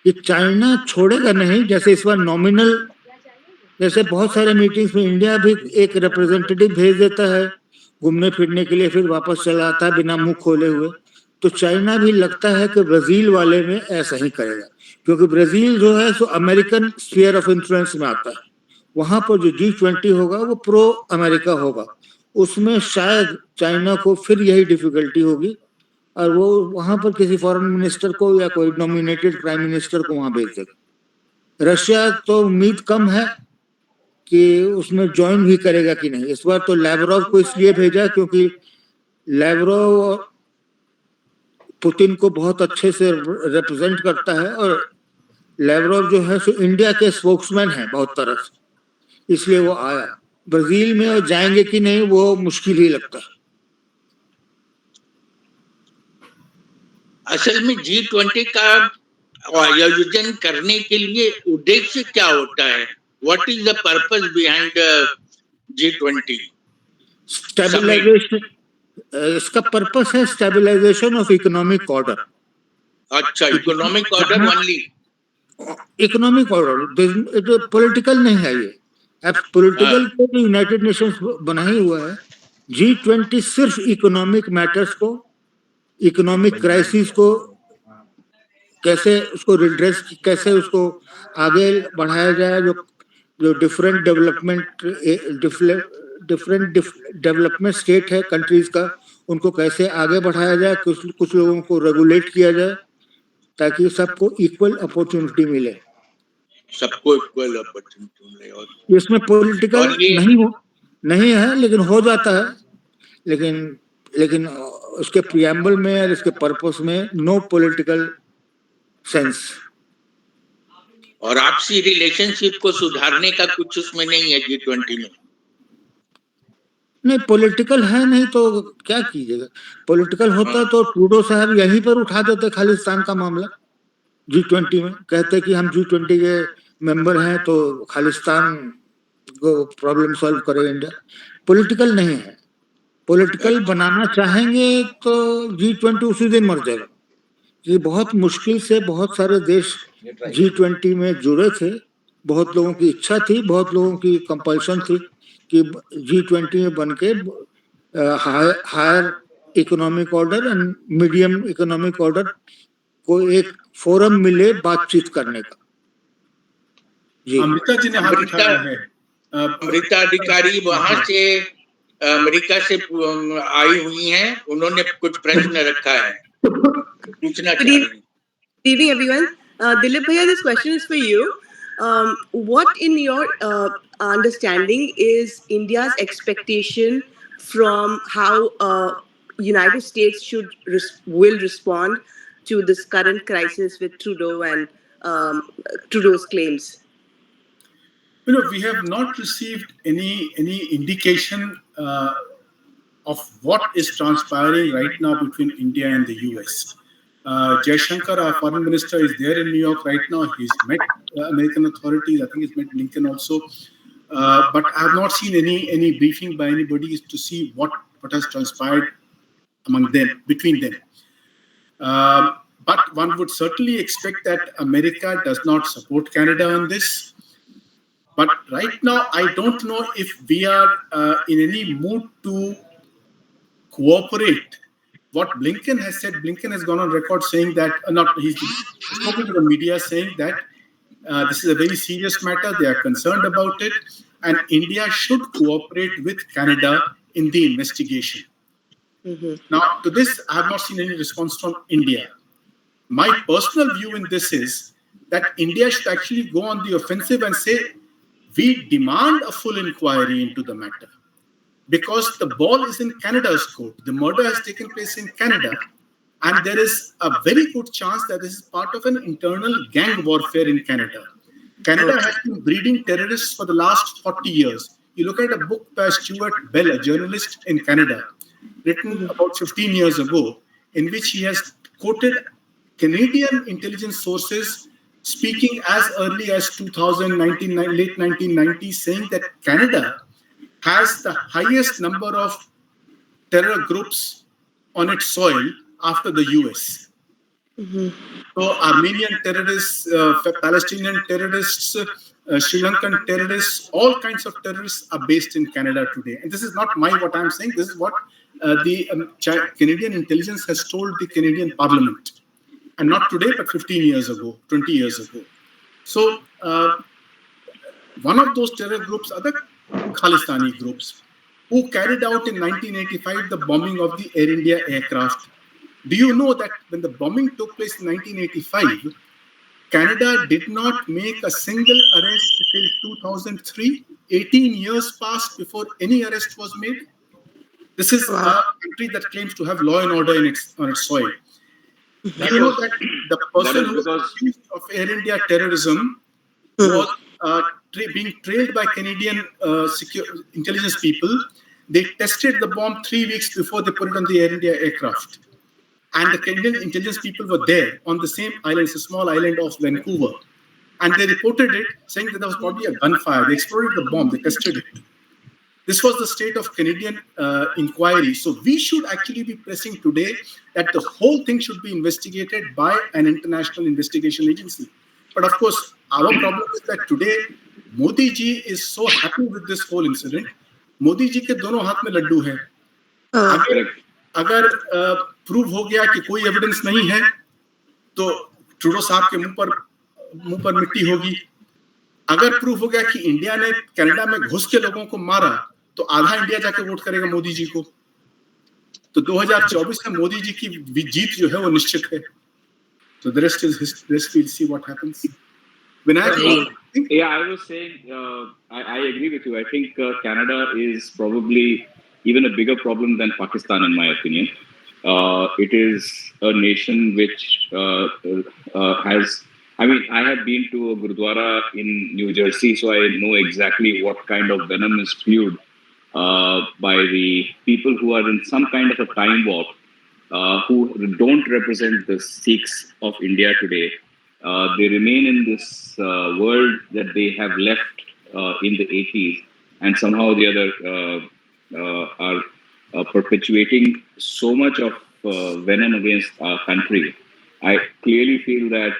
कि चाइना छोड़ेगा नहीं। जैसे इस बार नॉमिनल, जैसे बहुत सारे मीटिंग्स में इंडिया भी एक रिप्रेजेंटेटिव भेज देता है घूमने फिरने के लिए, फिर वापस चला आता है बिना मुंह खोले हुए। तो चाइना भी लगता है कि ब्राजील वाले में ऐसा ही करेगा, क्योंकि ब्राजील जो है सो अमेरिकन स्फीयर ऑफ इन्फ्लुएंस में आता है। वहां पर जो G20 होगा वो प्रो अमेरिका होगा, उसमें शायद चाइना को फिर यही डिफिकल्टी होगी और वो वहां पर किसी फॉरेन मिनिस्टर को या कोई नॉमिनेटेड प्राइम मिनिस्टर को वहां भेज देगा। रशिया तो उम्मीद कम है कि उसमें ज्वाइन भी करेगा कि नहीं। इस बार तो लैवरोव को इसलिए भेजा क्योंकि लैवरोव पुतिन को बहुत अच्छे से रिप्रेजेंट करता है और लैवरोव जो है सो इंडिया के स्पोक्समैन है बहुत तरह से, इसलिए वो आया। ब्राजील में वो जाएंगे कि नहीं वो मुश्किल ही लगता है। असल में G20 का आयोजन करने के लिए उद्देश्य क्या होता है? What is the purpose behind G20? Stabilisation, इसका पर्पस है स्टेबलाइजेशन ऑफ इकोनॉमिक ऑर्डर। अच्छा, economic order only? Economic order, political नहीं है ये। अब पॉलिटिकल को तो यूनाइटेड नेशंस बना ही हुआ है। G20 सिर्फ इकोनॉमिक मैटर्स को, इकोनॉमिक क्राइसिस को कैसे उसको रिड्रेस, कैसे उसको आगे बढ़ाया जाए, जो डिफरेंट डेवलपमेंट स्टेट है कंट्रीज का, उनको कैसे आगे बढ़ाया जाए, कुछ लोगों को रेगुलेट किया जाए ताकि सबको इक्वल अपॉर्चुनिटी मिले। सबको इक्वल अपॉर्चुनिटी मिले। और इसमें पॉलिटिकल नहीं है, लेकिन हो जाता है। लेकिन उसके प्रियम्बल में और इसके पर्पस में नो पॉलिटिकल सेंस। और आपसी रिलेशनशिप को सुधारने का कुछ उसमें नहीं है G20 में? नहीं, पॉलिटिकल है नहीं तो क्या कीजिएगा। पॉलिटिकल होता तो ट्रूडो साहब यहीं पर उठा देते खालिस्तान का मामला G20 में, कहते कि हम G20 के मेंबर हैं तो खालिस्तान को प्रॉब्लम सॉल्व करे इंडिया। पॉलिटिकल नहीं है। पॉलिटिकल बनाना चाहेंगे तो G20 उसी दिन मर जाएगा। ये बहुत मुश्किल से बहुत सारे देश G20 में जुड़े थे, बहुत लोगों की इच्छा थी, बहुत लोगों की कंपल्शन थी कि G20 में बन के higher economic order and medium economic order को एक फोरम मिले बातचीत करने का। जी, अमृता जी ने हाथ उठाया है। अमृता अधिकारी वहां से अमेरिका से आई हुई हैं, उन्होंने कुछ प्रश्न रखा है, पूछना चाह रही हैं। Good evening, everyone. Dilip bhaiya, this question is for you. What, in your understanding, is India's expectation from how United States will respond to this current crisis with Trudeau and Trudeau's claims? You know, we have not received any indication of what is transpiring right now between India and the US. Jaishankar, our foreign minister, is there in New York right now. He's met American authorities. I think he's met Blinken also. But I have not seen any briefing by anybody to see what has transpired between them. But one would certainly expect that America does not support Canada on this. But right now, I don't know if we are in any mood to cooperate. What Blinken has said, Blinken has gone on record saying that, he's spoken to the media saying that this is a very serious matter. They are concerned about it, and India should cooperate with Canada in the investigation. Mm-hmm. Now, to this, I have not seen any response from India. My personal view in this is that India should actually go on the offensive and say, we demand a full inquiry into the matter. Because the ball is in Canada's court. The murder has taken place in Canada. And there is a very good chance that this is part of an internal gang warfare in Canada. Canada has been breeding terrorists for the last 40 years. You look at a book by Stuart Bell, a journalist in Canada, written about 15 years ago, in which he has quoted Canadian intelligence sources speaking as early as 2019, late 1990s, saying that Canada has the highest number of terror groups on its soil after the US. So Armenian terrorists, Palestinian terrorists, Sri Lankan terrorists, all kinds of terrorists are based in Canada today. And this is not what I'm saying. This is what the Canadian intelligence has told the Canadian Parliament. And not today, but 15 years ago, 20 years ago. So one of those terror groups are the Khalistani groups who carried out in 1985 the bombing of the Air India aircraft. Do you know that when the bombing took place in 1985, Canada did not make a single arrest till 2003? 18 years passed before any arrest was made. This is a country that claims to have law and order on its soil. Do you know that the person who was accused of Air India terrorism was being trailed by Canadian intelligence people? They tested the bomb 3 weeks before they put it on the Air India aircraft. And the Canadian intelligence people were there on the same island, it's a small island of Vancouver. And they reported it, saying that there was probably a gunfire. They exploded the bomb, they tested it. This was the state of Canadian inquiry. So we should actually be pressing today that the whole thing should be investigated by an international investigation agency. But of course, our problem is that today, Modi ji is so happy with this whole incident. Modi ji ke dono haath mein laddu hai. अगर prove हो गया कि कोई evidence नहीं है तो Trudeau साहब के मुंह पर मिट्टी होगी. अगर प्रूव हो गया कि इंडिया ने कनाडा में घुस के लोगों को मारा तो आधा इंडिया जाके वोट करेगा मोदी जी को. तो 2024 में मोदी जी की जीत जो है वो निश्चित है. So the rest is history. We'll see what happens. Yeah, I was saying, I agree with you. I think Canada is probably even a bigger problem than Pakistan, in my opinion. It is a nation which has... I mean, I have been to a Gurudwara in New Jersey, so I know exactly what kind of venom is spewed by the people who are in some kind of a time warp, who don't represent the Sikhs of India today. They remain in this world that they have left in the 80s, and somehow or the other are perpetuating so much of venom against our country. I clearly feel that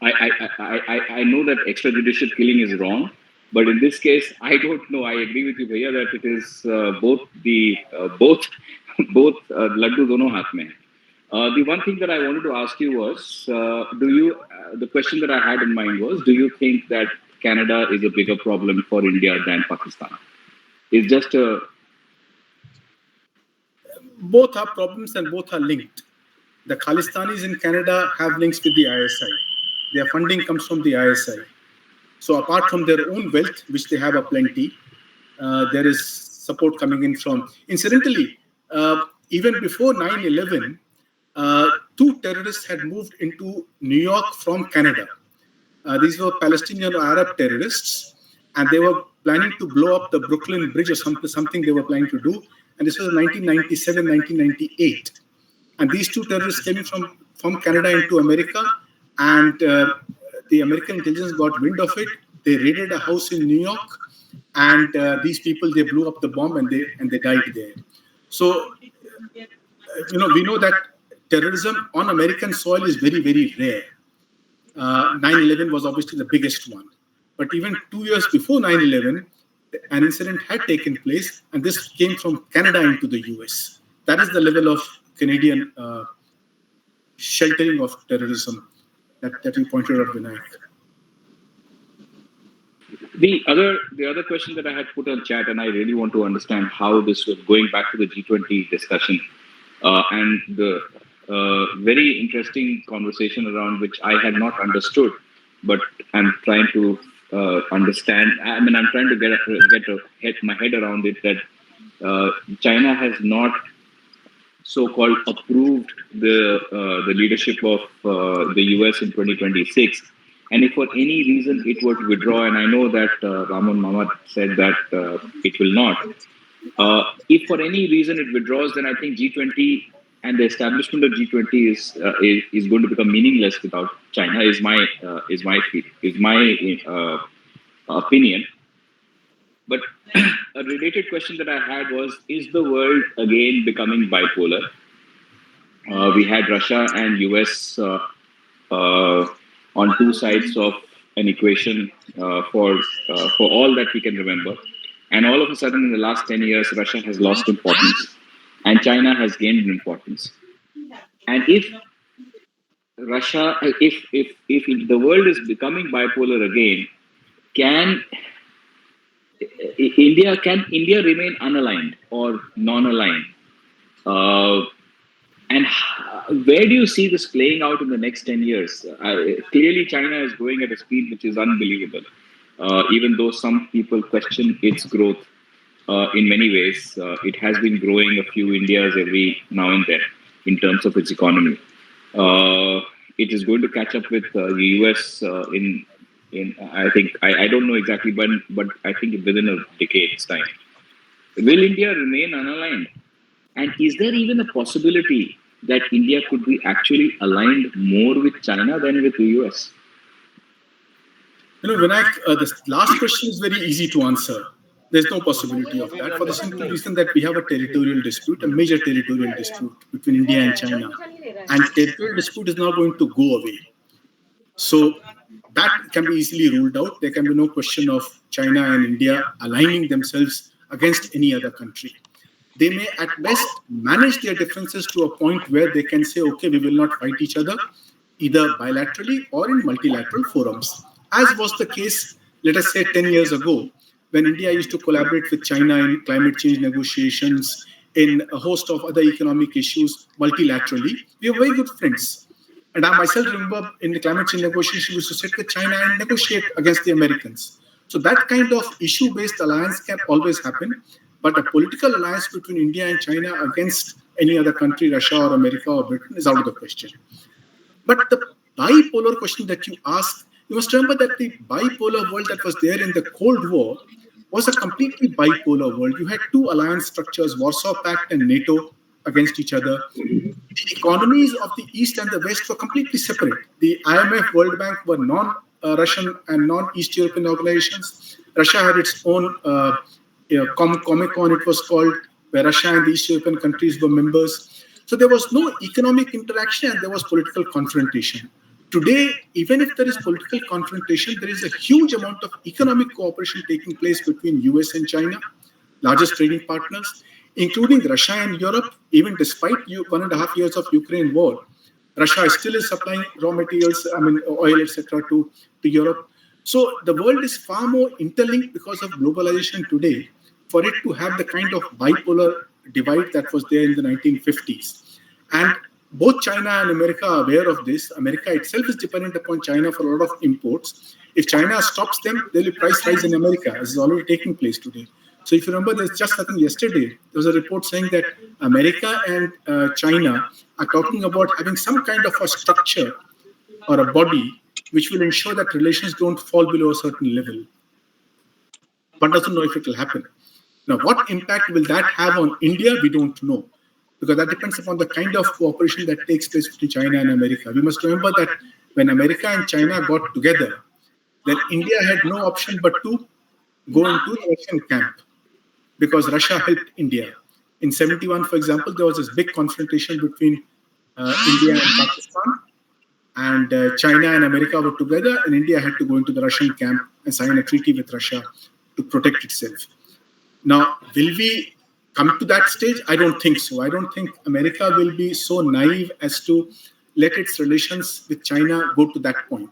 I know that extrajudicial killing is wrong, but in this case, I don't know. I agree with you, Bhaiya, that it is both laddu dono haath mein. The one thing that I wanted to ask you was, the question that I had in mind was, do you think that Canada is a bigger problem for India than Pakistan? It's just a... Both are problems and both are linked. The Khalistanis in Canada have links with the ISI. Their funding comes from the ISI. So apart from their own wealth, which they have aplenty, there is support coming in from... Incidentally, even before 9/11, two terrorists had moved into New York from Canada. These were Palestinian or Arab terrorists, and they were planning to blow up the Brooklyn Bridge or something they were planning to do. And this was 1997, 1998. And these two terrorists came from Canada into America, and the American intelligence got wind of it. They raided a house in New York, and these people, they blew up the bomb and they died there. So, we know that terrorism on American soil is very, very rare. 9/11 was obviously the biggest one. But even 2 years before 9/11, an incident had taken place, and this came from Canada into the US. That is the level of Canadian sheltering of terrorism that you pointed out, Vinayak. The other question that I had put on chat, and I really want to understand how this was going back to the G20 discussion, and the very interesting conversation around which I had not understood, but I'm trying to understand. I mean, I'm trying to get my head around it, that China has not so-called approved the leadership of the US in 2026. And if for any reason it were to withdraw, and I know that Raman Mamad said that it will not. If for any reason it withdraws, then I think G20 and the establishment of G20 is going to become meaningless without China. Is my opinion. But a related question that I had was: is the world again becoming bipolar? We had Russia and US on two sides of an equation for all that we can remember. And all of a sudden, in the last 10 years, Russia has lost importance and China has gained importance. And if the world is becoming bipolar again, can India remain unaligned or non-aligned? And where do you see this playing out in the next 10 years? Clearly, China is growing at a speed which is unbelievable, even though some people question its growth. In many ways, it has been growing a few Indias every now and then in terms of its economy. It is going to catch up with the US in I think, I don't know exactly when, but I think within a decade's time. Will India remain unaligned? And is there even a possibility that India could be actually aligned more with China than with the US? Vinayak, this last question is very easy to answer. There's no possibility of that for the simple reason that we have a territorial dispute, a major territorial dispute between India and China. And territorial dispute is now going to go away. So that can be easily ruled out. There can be no question of China and India aligning themselves against any other country. They may at best manage their differences to a point where they can say, okay, we will not fight each other, either bilaterally or in multilateral forums. As was the case, let us say 10 years ago, when India used to collaborate with China in climate change negotiations, in a host of other economic issues multilaterally. We were very good friends. And I myself remember in the climate change negotiation, we used to sit with China and negotiate against the Americans. So that kind of issue-based alliance can always happen. But a political alliance between India and China against any other country, Russia or America or Britain, is out of the question. But the bipolar question that you asked, you must remember that the bipolar world that was there in the Cold War was a completely bipolar world. You had two alliance structures, Warsaw Pact and NATO, against each other. The economies of the East and the West were completely separate. The IMF, World Bank were non-Russian and non-East European organizations. Russia had its own Comecon, it was called, where Russia and the East European countries were members. So there was no economic interaction and there was political confrontation. Today, even if there is political confrontation, there is a huge amount of economic cooperation taking place between US and China, largest trading partners, including Russia and Europe. Even despite 1.5 years of Ukraine war, Russia still is supplying raw materials, oil, etc., to Europe. So the world is far more interlinked because of globalization today, for it to have the kind of bipolar divide that was there in the 1950s. And both China and America are aware of this. America itself is dependent upon China for a lot of imports. If China stops them, there will be price rise in America, as is already taking place today. So if you remember, there's just nothing yesterday, there was a report saying that America and China are talking about having some kind of a structure or a body which will ensure that relations don't fall below a certain level. One doesn't know if it will happen. Now, what impact will that have on India? We don't know, because that depends upon the kind of cooperation that takes place between China and America. We must remember that when America and China got together, then India had no option but to go into the Russian camp, because Russia helped India. In 1971, for example, there was this big confrontation between India and Pakistan, and China and America were together, and India had to go into the Russian camp and sign a treaty with Russia to protect itself. Now, will we come to that stage? I don't think so. I don't think America will be so naive as to let its relations with China go to that point.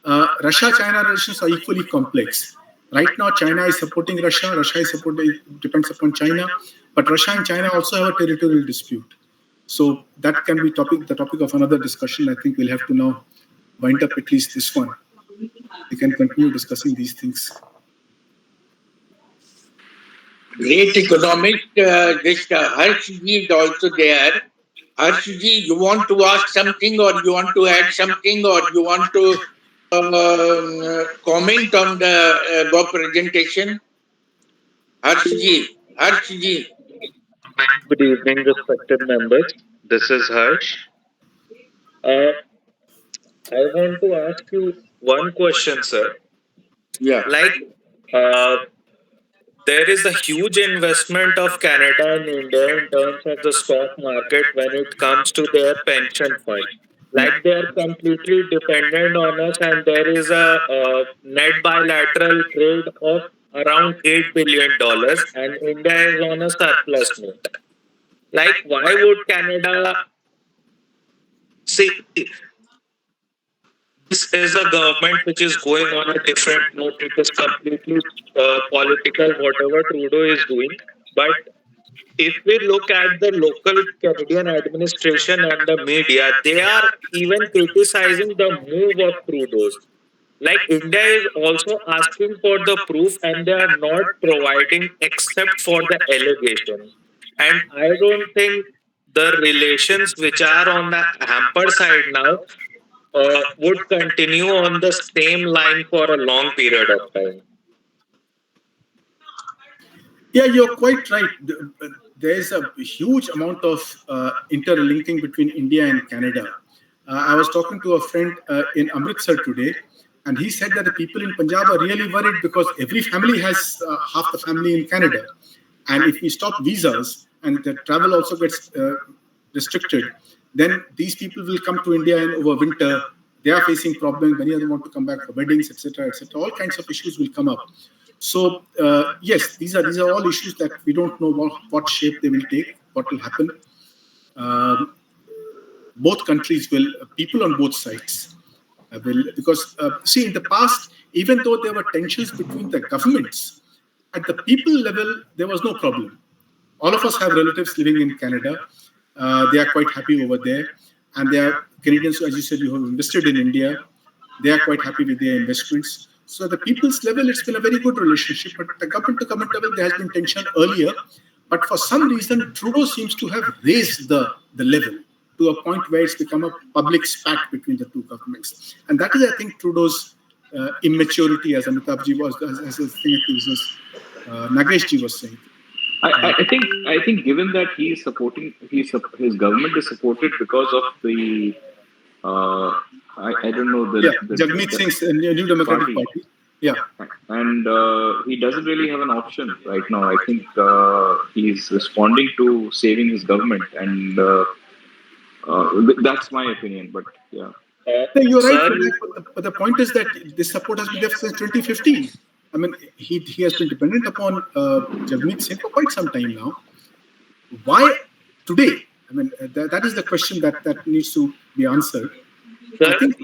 Russia-China relations are equally complex. Right now, China is supporting Russia. Russia is depends upon China. But Russia and China also have a territorial dispute. So that can be the topic of another discussion. I think we'll have to now wind up at least this one. We can continue discussing these things. Great economic. This Harshji is also there. Harshji, you want to ask something, or you want to add something, or you want to comment on the above presentation? Harshji. Good evening, respected members. This is Harsh. Uh, I want to ask you one question, sir. Yeah. Like, uh, there is a huge investment of Canada and India in terms of the stock market when it comes to their pension fund. Like, they are completely dependent on us, and there is a net bilateral trade of around $8 billion, and India is on a surplus note. Like, why would Canada see? This is a government which is going on a different note. It is completely political, whatever Trudeau is doing. But if we look at the local Canadian administration and the media, they are even criticizing the move of Trudeau's. Like, India is also asking for the proof, and they are not providing except for the allegation. And I don't think the relations which are on the hamper side now would continue on the same line for a long period of time. Yeah, you're quite right. There is a huge amount of interlinking between India and Canada. I was talking to a friend in Amritsar today, and he said that the people in Punjab are really worried because every family has half the family in Canada. And if we stop visas and the travel also gets restricted, then these people will come to India and over winter. They are facing problems. Many of them want to come back for weddings, etc., etc. All kinds of issues will come up. So yes, these are all issues that we don't know what shape they will take, what will happen. Both countries will, people on both sides will, because see, in the past, even though there were tensions between the governments, at the people level, there was no problem. All of us have relatives living in Canada. They are quite happy over there. And they are Canadians, as you said, you have invested in India. They are quite happy with their investments. So at the people's level, it's been a very good relationship. But at the government-to-government level, there has been tension earlier. But for some reason, Trudeau seems to have raised the level to a point where it's become a public spat between the two governments. And that is, I think, Trudeau's immaturity, as Amitabh ji was, as Nagesh ji was saying. I think given that he is supporting, his government is supported because of the I don't know the Jagmeet Singh's New Democratic Party. Yeah, and he doesn't really have an option right now. I think he's responding to saving his government, and that's my opinion. But yeah, you're right. But the point is that this support has been there since 2015. I mean, he has been dependent upon Jagmeet Singh for quite some time now. Why today? I mean, that is the question that needs to be answered. Sir, I think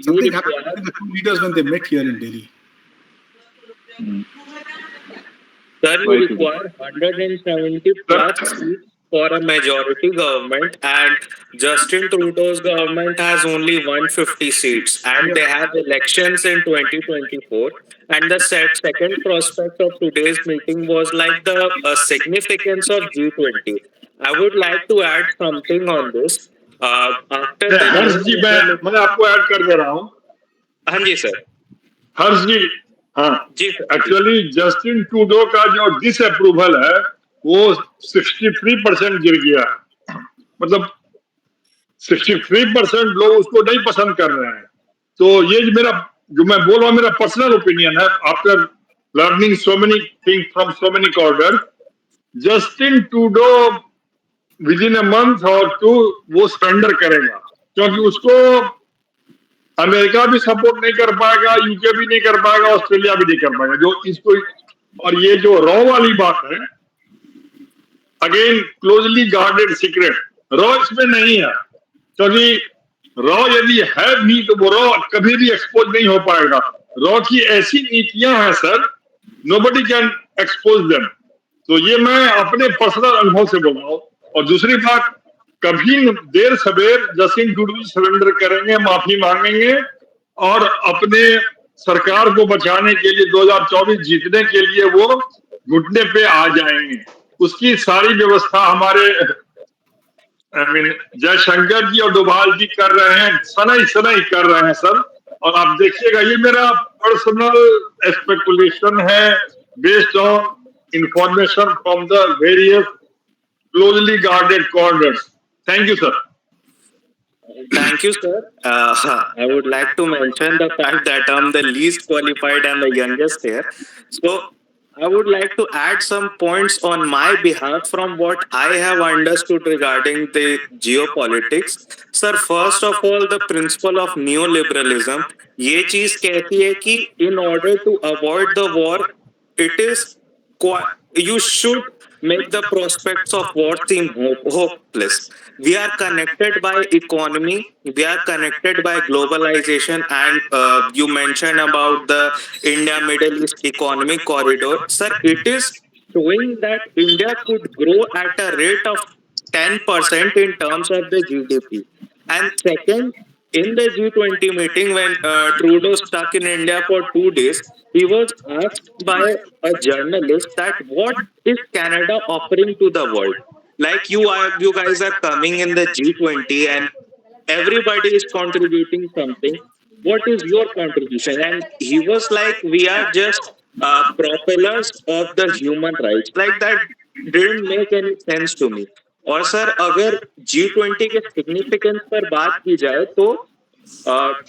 something happened between the two leaders when they met here in Delhi. Sir, you require 170 plus seats for a majority government, and Justin Trudeau's government has only 150 seats, and they have elections in 2024. And the second prospect of today's meeting was like the significance of G20. I would like to add something on this. After the हर्ष जी मैं आपको add कर दे रहा हूँ. हाँ जी sir. हर्ष जी, हाँ जी, actually Justin Trudeau का जो disapproval है वो 63% गिर गया है. मतलब 63% लोग उसको नहीं पसंद कर रहे हैं. तो ये जो मैं बोल रहा हूँ मेरा पर्सनल ओपिनियन है. After learning so many things from so many corner, Justin Trudeau with in a month और 2 वो सरेंडर करेगा, क्योंकि उसको अमेरिका भी सपोर्ट नहीं कर पाएगा, यूके भी नहीं कर पाएगा, ऑस्ट्रेलिया भी नहीं कर पाएगा. जो इसको, और ये जो रॉ वाली बात है, again closely guarded secret, raw इसमें नहीं है. क्योंकि रॉ यदि है भी तो वो रॉ कभी भी एक्सपोज नहीं हो पाएगा. रॉ की ऐसी नीतियां हैं sir, nobody can expose them. तो ये मैं अपने पर्सनल अनुभव से बोल रहा हूँ. और दूसरी बात, कभी देर सवेर जस्टिन ट्रूडो सरेंडर करेंगे, माफी मांगेंगे और अपने सरकार को बचाने के लिए 2024 जीतने के लिए वो घुटने पे आ जाएंगे. उसकी सारी व्यवस्था हमारे जयशंकर जी और डोभाल जी कर रहे हैं, सनई कर रहे हैं सर. और आप देखिएगा, ये मेरा पर्सनल स्पेकुलेशन है based on information from the various closely guarded corners. Thank you, sir. Thank you, sir. I would like to mention the fact that I'm the least qualified and the youngest here. So I would like to add some points on my behalf from what I have understood regarding the geopolitics. Sir, first of all, the principle of neoliberalism, ये चीज कहती है कि in order to avoid the war, it is you should make the prospects of war seem hopeless. We are connected by economy, we are connected by globalization, and you mentioned about the India Middle East economic corridor. Sir, it is showing that India could grow at a rate of 10% in terms of the GDP. And second, in the G20 meeting, when Trudeau stuck in India for 2 days, he was asked by a journalist that what is Canada offering to the world? Like you guys are coming in the G20 and everybody is contributing something. What is your contribution? And he was like, we are just propellers of the human rights. Like that didn't make any sense to me. और sir अगर G20 के significance पर बात की जाए तो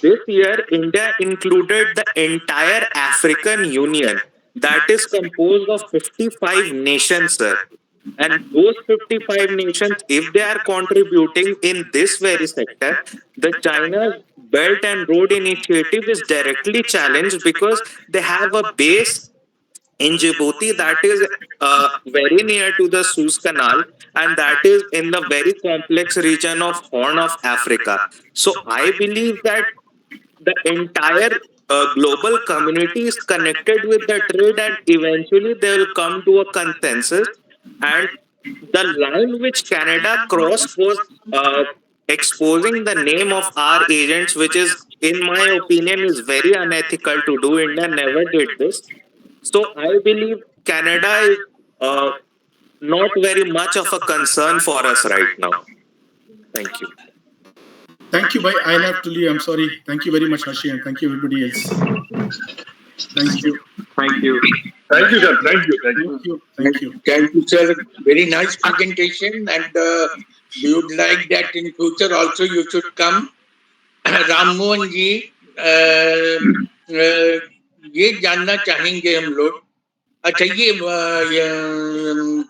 this year India included the entire African Union that is composed of 55 nations, sir. And those 55 nations, if they are contributing in this very sector, the China's Belt and Road Initiative is directly challenged because they have a base in Djibouti that is very near to the Suez Canal, and that is in the very complex region of Horn of Africa. So I believe that the entire global community is connected with the trade, and eventually they will come to a consensus. And the line which Canada crossed was exposing the name of our agents, which is, in my opinion, is very unethical to do. India never did this. So I believe Canada is not very much of a concern for us right now. Thank you. Thank you, bhai. I'll have to leave. I'm sorry. Thank you very much, Hashi, and thank you everybody else. Thank you. Thank you. Thank you, sir. Thank you. Thank you. Thank you. Thank you, sir. Very nice presentation, and we would like that in future also you should come. Ram Mohan ji, ये जानना चाहेंगे हम लोग, अच्छा ये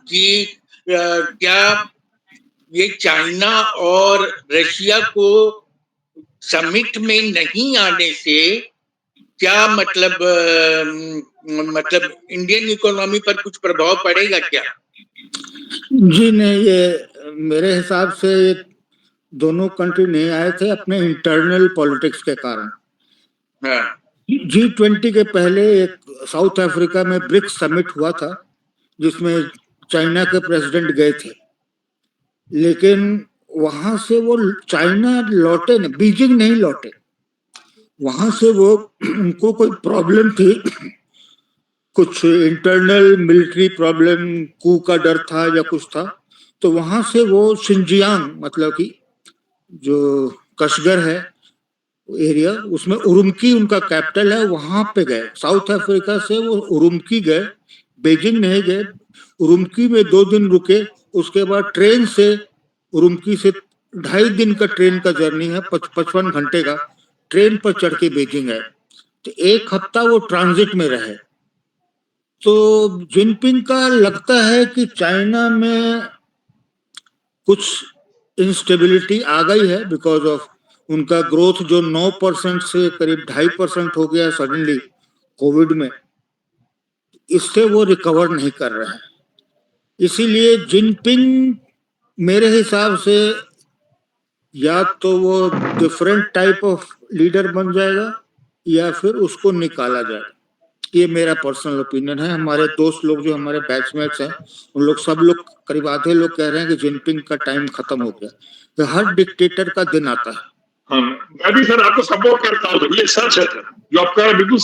कि क्या ये चाइना और रशिया को समिट में नहीं आने से क्या मतलब इंडियन इकोनॉमी पर कुछ प्रभाव पड़ेगा क्या? जी नहीं, ये मेरे हिसाब से दोनों कंट्री नहीं आए थे अपने इंटरनल पॉलिटिक्स के कारण। G20 के पहले एक साउथ अफ्रीका में ब्रिक्स समिट हुआ था जिसमें चाइना के प्रेसिडेंट गए थे, लेकिन वहां से वो चाइना लौटे नहीं, बीजिंग नहीं लौटे। वहां से वो उनको कोई प्रॉब्लम थी, कुछ इंटरनल मिलिट्री प्रॉब्लम, कू का डर था या कुछ था, तो वहां से वो शिनजियांग मतलब कि जो कशगर है एरिया, उसमें उरुमकी उनका कैपिटल है, वहां पे गए। साउथ अफ्रीका से वो उरुमकी गए, बीजिंग नहीं गए। उरुमकी में 2 दिन रुके, उसके बाद ट्रेन से उरुमकी से 2.5 दिन का ट्रेन का जर्नी है, 55 घंटे का ट्रेन पर चढ़ के बीजिंग है, तो 1 हफ्ता वो ट्रांजिट में रहे। तो जिनपिंग का लगता है कि चाइना में कुछ इंस्टेबिलिटी आ गई है बिकॉज ऑफ उनका ग्रोथ जो 9% से करीब 2.5% हो गया सडनली कोविड में, इससे वो रिकवर नहीं कर रहे हैं। इसीलिए जिनपिंग मेरे हिसाब से या तो वो डिफरेंट टाइप ऑफ लीडर बन जाएगा या फिर उसको निकाला जाएगा। ये मेरा पर्सनल ओपिनियन है। हमारे दोस्त लोग जो हमारे बैचमेट्स हैं, उन लोग सब लोग करीब आधे लोग कह रहे हैं कि जिनपिंग का टाइम खत्म हो गया। तो हर डिक्टेटर का दिन आता है। मैं भी सर आपको सपोर्ट करता हूँ, ये सच है जो आप कह रहे हैं, बिल्कुल।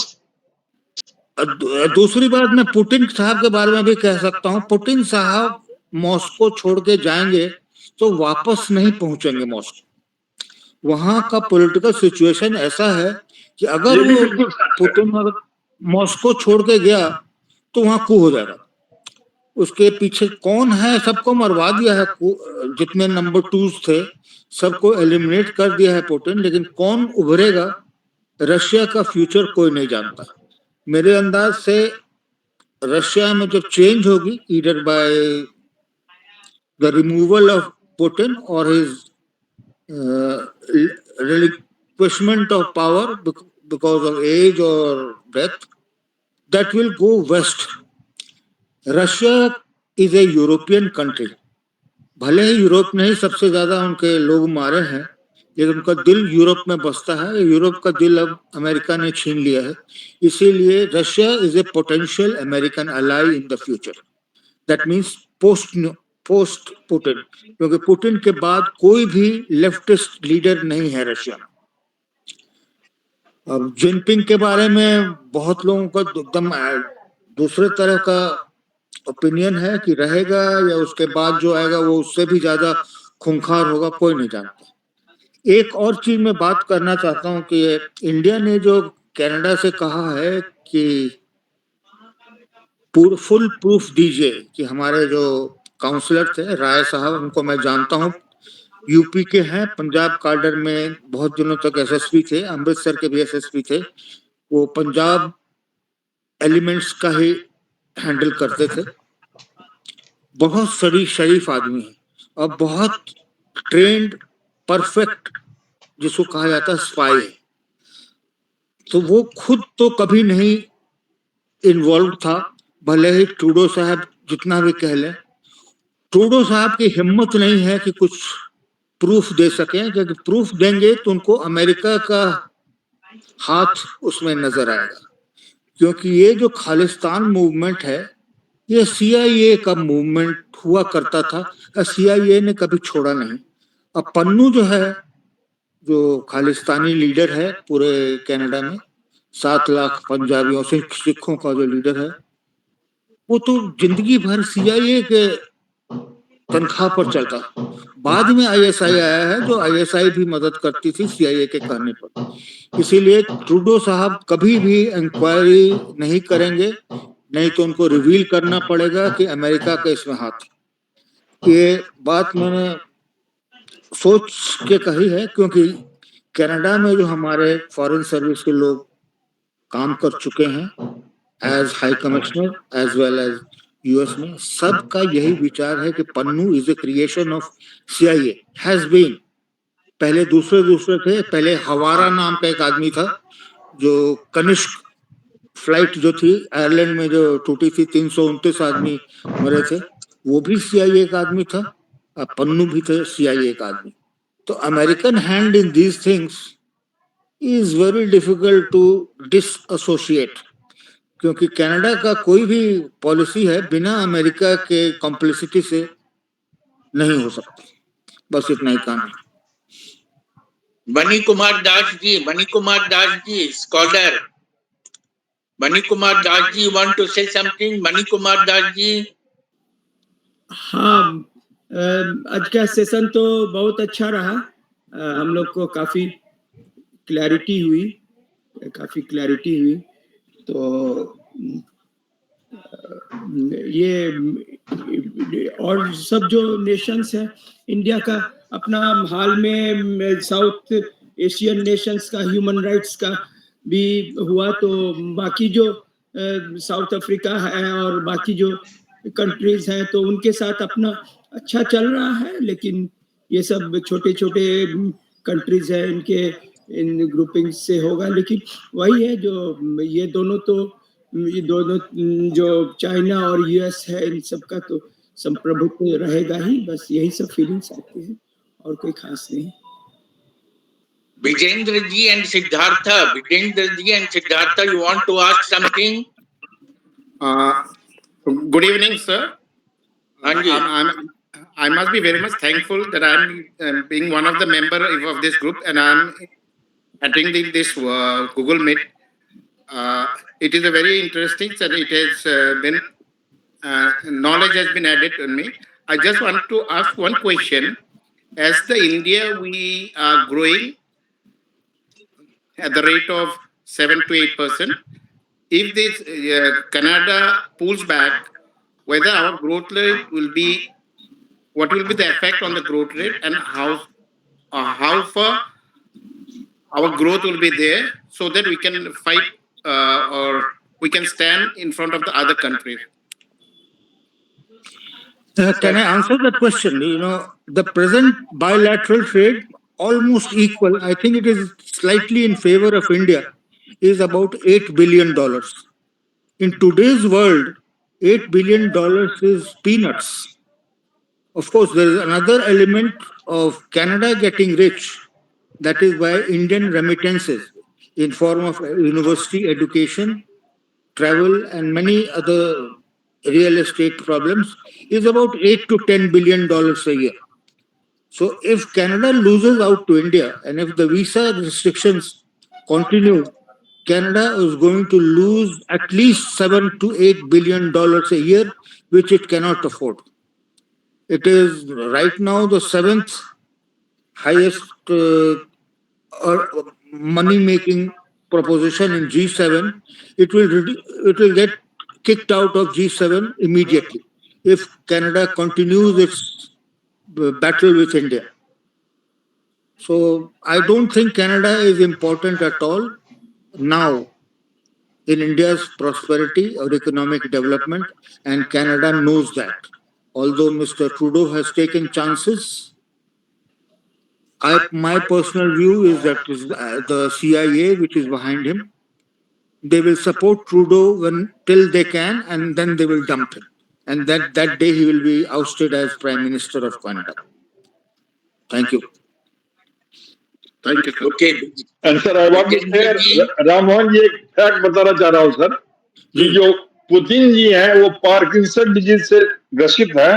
दूसरी बात मैं पुतिन साहब के बारे में भी कह सकता हूँ। पुतिन साहब मॉस्को छोड़ के जाएंगे तो वापस नहीं पहुंचेंगे मॉस्को। वहां का पॉलिटिकल सिचुएशन ऐसा है कि अगर वो पुतिन मॉस्को छोड़ के गया तो वहां कू हो जाएगा। उसके पीछे कौन है, सबको मरवा दिया है, जितने नंबर 2 थे सबको एलिमिनेट कर दिया है पुतिन, लेकिन कौन उभरेगा, रशिया का फ्यूचर कोई नहीं जानता। मेरे अंदाज से रशिया में जब चेंज होगी, either by the removal of Putin और his relinquishment of power because of age or death, that will go west. Russia is a European country. भले ही यूरोप ने ही सबसे ज्यादा उनके लोग मारे हैं, लेकिन उनका दिल यूरोप में बसता है। यूरोप का दिल अब अमेरिका ने छीन लिया है, इसीलिए Russia is a potential American ally in the future. That means post Putin, क्योंकि पुतिन के बाद कोई भी लेफ्टिस्ट लीडर नहीं है रशिया में। अब जिनपिंग के बारे में बहुत लोगों का एकदम दूसरे तरह का ओपिनियन है कि रहेगा या उसके बाद जो आएगा वो उससे भी ज्यादा खूंखार होगा, कोई नहीं जानता। एक और चीज मैं बात करना चाहता हूं कि इंडिया ने जो कनाडा से कहा है कि फुल प्रूफ दीजिए, कि हमारे जो काउंसलर थे राय साहब, उनको मैं जानता हूं, यूपी के हैं, पंजाब कार्डर में बहुत दिनों तक एसएसपी थे, अमृतसर के भी एसएसपी थे, वो पंजाब एलिमेंट्स का ही हैंडल करते थे। बहुत शरीफ आदमी है और बहुत ट्रेंड परफेक्ट, जिसको कहा जाता है स्पाई है। तो वो खुद तो कभी नहीं इन्वॉल्व था, भले ही ट्रूडो साहब जितना भी कह लें। ट्रूडो साहब की हिम्मत नहीं है कि कुछ प्रूफ दे सके, क्योंकि प्रूफ देंगे तो उनको अमेरिका का हाथ उसमें नजर आएगा। क्योंकि ये जो खालिस्तान मूवमेंट है, ये सीआईए का मूवमेंट हुआ करता था, सीआईए ने कभी छोड़ा नहीं। अब पन्नू जो है, जो खालिस्तानी लीडर है पूरे कनाडा में, 7 लाख पंजाबियों सिखों का जो लीडर है, वो तो जिंदगी भर सीआईए के तनख्वाह पर चलता। बाद में आईएसआई आया है, जो आईएसआई भी मदद करती थी सीआईए के कहने पर। इसीलिए ट्रूडो साहब कभी भी इंक्वायरी नहीं करेंगे, नहीं तो उनको रिवील करना पड़ेगा कि अमेरिका का इसमें हाथ। ये बात मैंने सोच के कही है, क्योंकि कनाडा में जो हमारे फॉरेन सर्विस के लोग काम कर चुके हैं as high commissioner as well as US में, सबका यही विचार है कि Pannu is a creation of CIA, has been. पहले दूसरे थे, पहले हवारा नाम का एक आदमी था, जो कनिष्क फ्लाइट जो थी आयरलैंड में जो टूटी थी, 329 आदमी मरे थे, वो भी सीआईए का आदमी था। अब पन्नू भी थे सीआईए का आदमी। तो American hand in these things is very difficult to disassociate, क्योंकि कनाडा का कोई भी पॉलिसी है बिना अमेरिका के कॉम्प्लिसिटी से नहीं हो सकती। बस इतना ही काम है। Mani Kumar Das ji scholar Mani Kumar Das ji, want to say something? Mani Kumar Das ji. हाँ, आज का सेशन तो बहुत अच्छा रहा। हम लोग को काफी क्लैरिटी हुई। तो ये और सब जो नेशंस हैं, इंडिया का अपना हाल में साउथ एशियन नेशंस का ह्यूमन राइट्स का भी हुआ, तो बाकी जो साउथ अफ्रीका है और बाकी जो कंट्रीज हैं, तो उनके साथ अपना अच्छा चल रहा है। लेकिन ये सब छोटे छोटे कंट्रीज हैं, इनके इन ग्रुपिंग से होगा। लेकिन वही है, जो ये दोनों जो चाइना और यूएस है, इन सब का तो संप्रभुत्व रहेगा ही। बस यही सब फीलिंग्स आती है और कोई खास नहीं। Vijender ji and Siddhartha, you want to ask something? Good evening, sir. I must be very much thankful that I'm being one of the member of this group, and I'm attending this Google Meet. It is a very interesting, that it has been knowledge has been added on me. I just want to ask one question. As the India, we are growing at the rate of 7 to 8%. If this Canada pulls back, whether our growth rate will be, what will be the effect on the growth rate, and how far our growth will be there, so that we can fight or we can stand in front of the other countries. Can I answer that question? You know, the present bilateral trade almost equal. I think it is slightly in favor of India. Is about $8 billion. In today's world, $8 billion is peanuts. Of course, there is another element of Canada getting rich. That is why Indian remittances in form of university education, travel, and many other real estate problems is about $8 to $10 billion a year. So if Canada loses out to India and if the visa restrictions continue, Canada is going to lose at least $7 to $8 billion a year, which it cannot afford. It is right now the seventh highest money-making proposition in G7. It will get kicked out of G7 immediately if Canada continues its battle with India. So I don't think Canada is important at all now in India's prosperity or economic development, and Canada knows that. Although Mr. Trudeau has taken chances, my personal view is that the CIA, which is behind him, they will support Trudeau till they can, and then they will dump him. And that day he will be ousted as Prime Minister of Canada. Thank you. Thank you. Okay. And sir, I want to say, Rammohan ji एक fact बताना चाह रहा हूँ sir कि जो Putin जी हैं वो Parkinson disease से ग्रसित हैं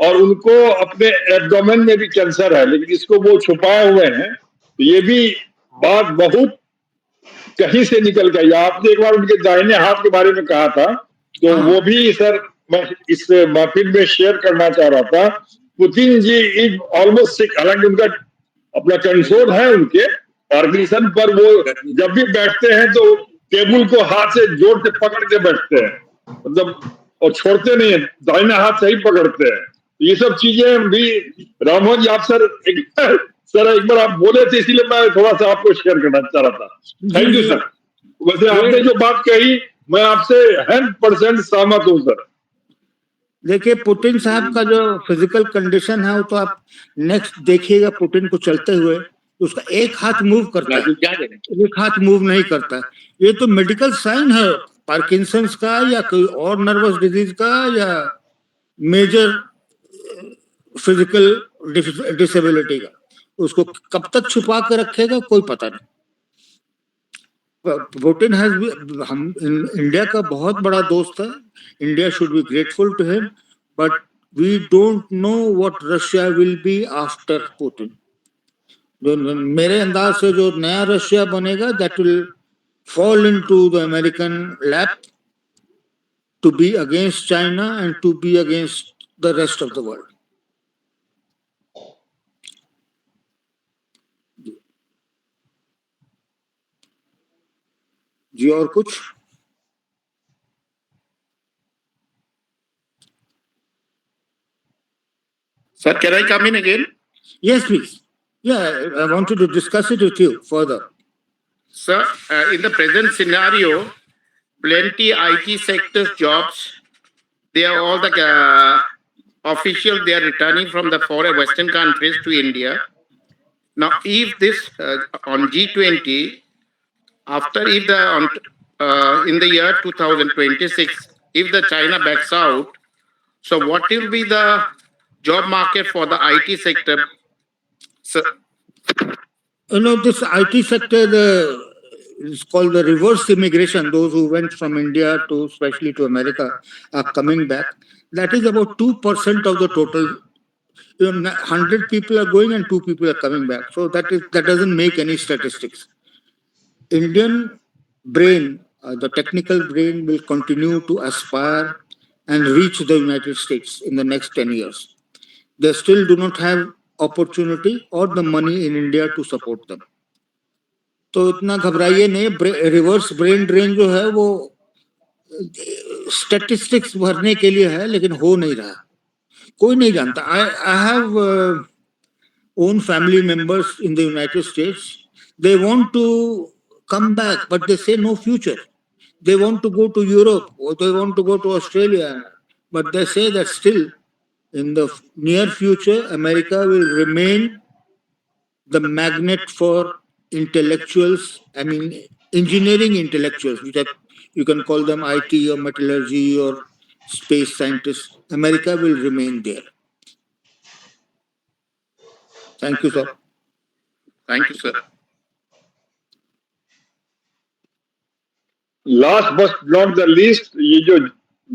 और उनको अपने एब्डोमेन में भी कैंसर है, लेकिन इसको वो छुपाए हुए हैं. तो ये भी बात बहुत कहीं से निकल गई. आपने एक बार उनके दाहिने हाथ के बारे में कहा था, तो वो भी सर मैं इस महफिल में शेयर करना चाह रहा था. पुतिन जी इज ऑलमोस्ट सिक, हालांकि उनका अपना कंट्रोल है उनके पार्किंसन पर, वो जब भी बैठते हैं तो टेबल को हाथ से जोर से पकड़ के बैठते हैं, मतलब और छोड़ते नहीं है, दाहिने हाथ से ही पकड़ते हैं. ये सब चीजें भी राममोहन जी आप सर एक बार आप बोले थे, इसीलिए मैं थोड़ा सा आपको शेयर करना चाह रहा था. Thank you sir. वैसे आपने जो बात कही मैं आपसे 100% सहमत हूँ सर. देखिए, पुतिन साहब का जो फिजिकल कंडीशन है वो तो आप नेक्स्ट देखिएगा पुतिन को चलते हुए, तो उसका एक हाथ मूव करता है, एक हाथ मूव नहीं करता है. ये तो मेडिकल साइन है पार्किंसंस का या कोई और नर्वस डिजीज का या मेजर फिजिकल डिसेबिलिटी का. उसको कब तक छुपा कर रखेगा कोई पता नहीं. पुतिन हम इंडिया का बहुत बड़ा दोस्त है. India should be grateful to him, but we don't know what Russia will be after Putin. मेरे अंदाज से जो नया रशिया बनेगा, that will fall into the American lap to be against China and to be against the rest of the world. जी और कुछ? Sir, can I come in again? Yes, please. Yeah, I wanted to discuss it with you further. Sir, in the present scenario, plenty IT sector jobs, they are all the officials, they are returning from the foreign Western countries to India. Now, if this on G20, in the year 2026, if the China backs out, so what will be the job market for the IT sector? So, you know, this IT sector is called the reverse immigration. Those who went from India to, especially to America, are coming back. That is about 2% of the total. 100 people are going and 2 people are coming back. So that doesn't make any statistics. Indian brain, the technical brain, will continue to aspire and reach the United States in the next 10 years. They still do not have opportunity or the money in India to support them. तो इतना घबराइए नहीं. Reverse brain drain जो है वो statistics भरने के लिए है, लेकिन हो नहीं रहा, कोई नहीं जानता. I have own family members in the United States. They want to come back, but they say no future. They want to go to Europe or they want to go to Australia, but they say that still in the near future, America will remain the magnet for intellectuals, I mean, engineering intellectuals, which are, you can call them IT or metallurgy or space scientists. America will remain there. Thank you, sir. Thank you, sir. Last but not the least, ये जो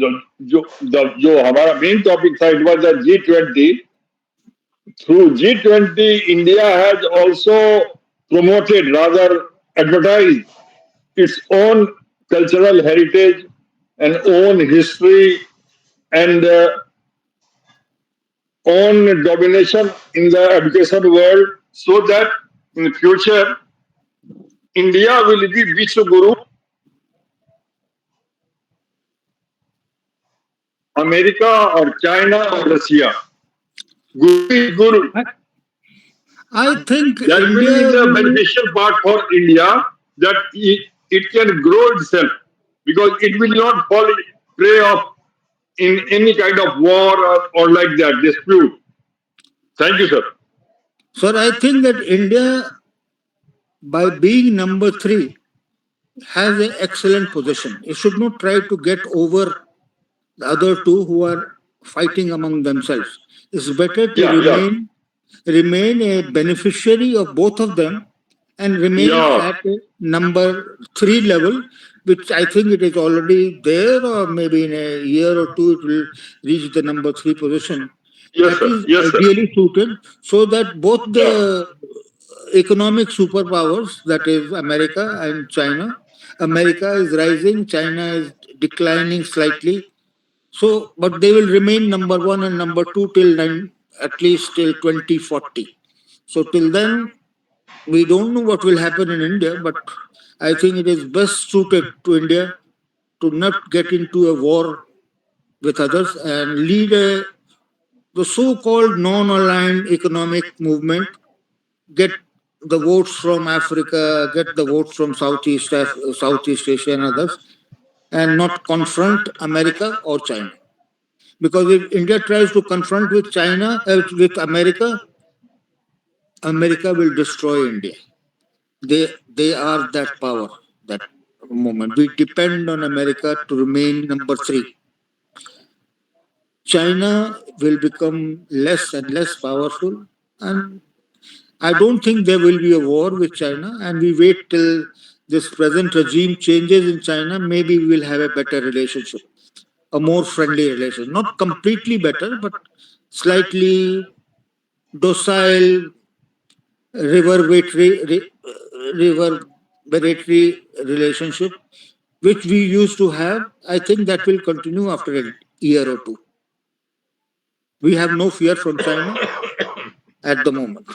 जो जो जो हमारा main topic था, it was the G20. Through G20, India has also promoted, rather advertised, its own cultural heritage and own history and own domination in the education world, so that in the future India will be Vishwa Guru. America or China or Russia, Guru. I think that India will be the will, beneficial part for India, that it can grow itself, because it will not fall prey of in any kind of war or like that dispute. Thank you, sir. Sir, I think that India, by being number 3, has an excellent position. It should not try to get over the other two who are fighting among themselves. It's better to remain a beneficiary of both of them and remain at a number 3 level, which I think it is already there, or maybe in a year or two it will reach the number 3 position. That is ideally suited, so that both the economic superpowers, that is America and China, America is rising, China is declining slightly. So, but they will remain number 1 and number 2 till at least till 2040. So till then, we don't know what will happen in India, but I think it is best suited to India to not get into a war with others and lead the so-called non-aligned economic movement, get the votes from Africa, get the votes from Southeast Asia and others, and not confront America or China. Because if India tries to confront with China, with America, America will destroy India. They are that power, that moment. We depend on America to remain number 3. China will become less and less powerful, and I don't think there will be a war with China, and we wait till this present regime changes in China. Maybe we will have a better relationship, a more friendly relationship. Not completely better, but slightly docile, reverberatory relationship, which we used to have. I think that will continue after a year or two. We have no fear from China at the moment.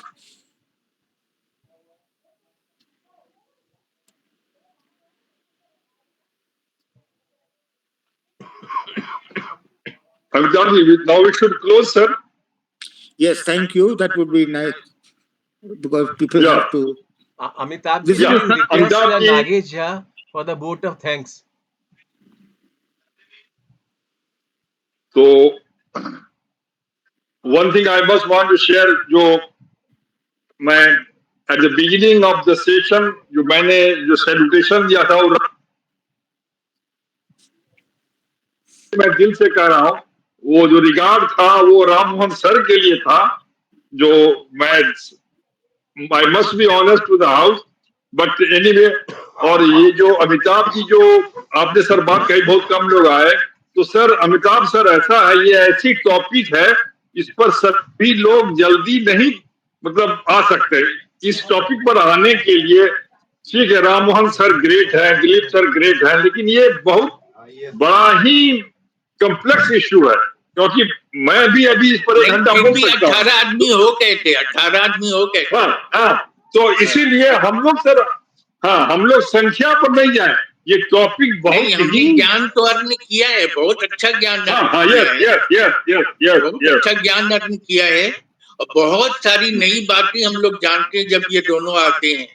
Amitabh, now we should close, sir. Yes, thank you. That would be nice, because people have to. Amitabh, this is request Nagesh Jha for the vote of thanks. So, one thing I must want to share, जो मैं at the beginning of the session जो मैंने जो salutation दिया था, और मैं दिल से कह रहा हूँ, वो जो रिगार्ड था वो राम मोहन सर के लिए था, जो मैं I must be honest to the house, but anyway, और ये जो अमिताभ की जो आपने सर बात कही, बहुत कम लोग आए, तो सर अमिताभ सर ऐसा है, ये ऐसी टॉपिक है, इस पर सभी लोग जल्दी नहीं मतलब आ सकते. इस टॉपिक पर आने के लिए ठीक है, राम मोहन सर ग्रेट है, दिलीप सर ग्रेट है, लेकिन ये बहुत बड़ा ही कॉम्प्लेक्स इश्यू है, क्योंकि मैं भी अभी इस पर 1 घंटा बोल सकता हूँ. 18 आदमी हो गए थे, 18 आदमी हो गए. हाँ, तो इसीलिए हम लोग सर, हाँ, हम लोग संख्या पर नहीं जाए, ये टॉपिक बहुत नहीं, हमने ज्ञान तो अर्न किया है, बहुत अच्छा ज्ञान अर्न किया है, बहुत अच्छा ज्ञान अर्न किया है, और बहुत सारी नई बातें हम लोग जानते हैं जब ये दोनों आते हैं।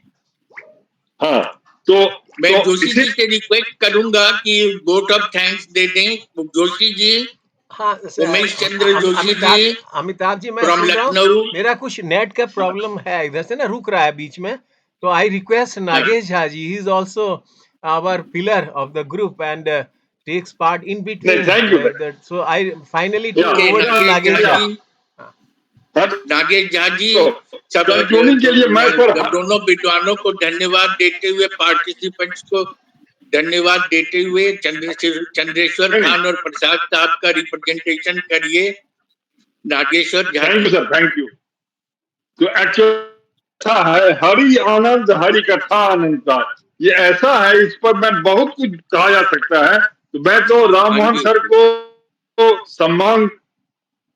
हाँ, तो मैं जोशी जी से रिक्वेस्ट करूंगा कि वोट ऑफ थैंक्स दे दें। जोशी जी, हाँ उमेश चंद्र जोशी जी, अमिताभ जी, मैं फ्रॉम सुन रहा हूँ, लखनऊ। मेरा कुछ नेट का प्रॉब्लम है, इधर से ना रुक रहा है बीच में, तो I request Nagesh Jha ji, he is also our pillar of the group and takes part in between, so I finally take over to Nagesh Jha. Nagesh Jha ji, सब कंक्लूडिंग के लिए मैं दोनों विद्वानों को धन्यवाद देते हुए, पार्टिसिपेंट्स को धन्यवाद देते हुए, चंद्रेश्वर खान और प्रसाद साहब का रिप्रेजेंटेशन करिए Nageshwar Jha. Thank you sir, thank you. तो एक्चुअली है हरि आनंद हरि कथा अनंता, ये ऐसा है, इस पर मैं बहुत कुछ कहा जा सकता है। तो मैं तो राम मोहन सर को सम्मान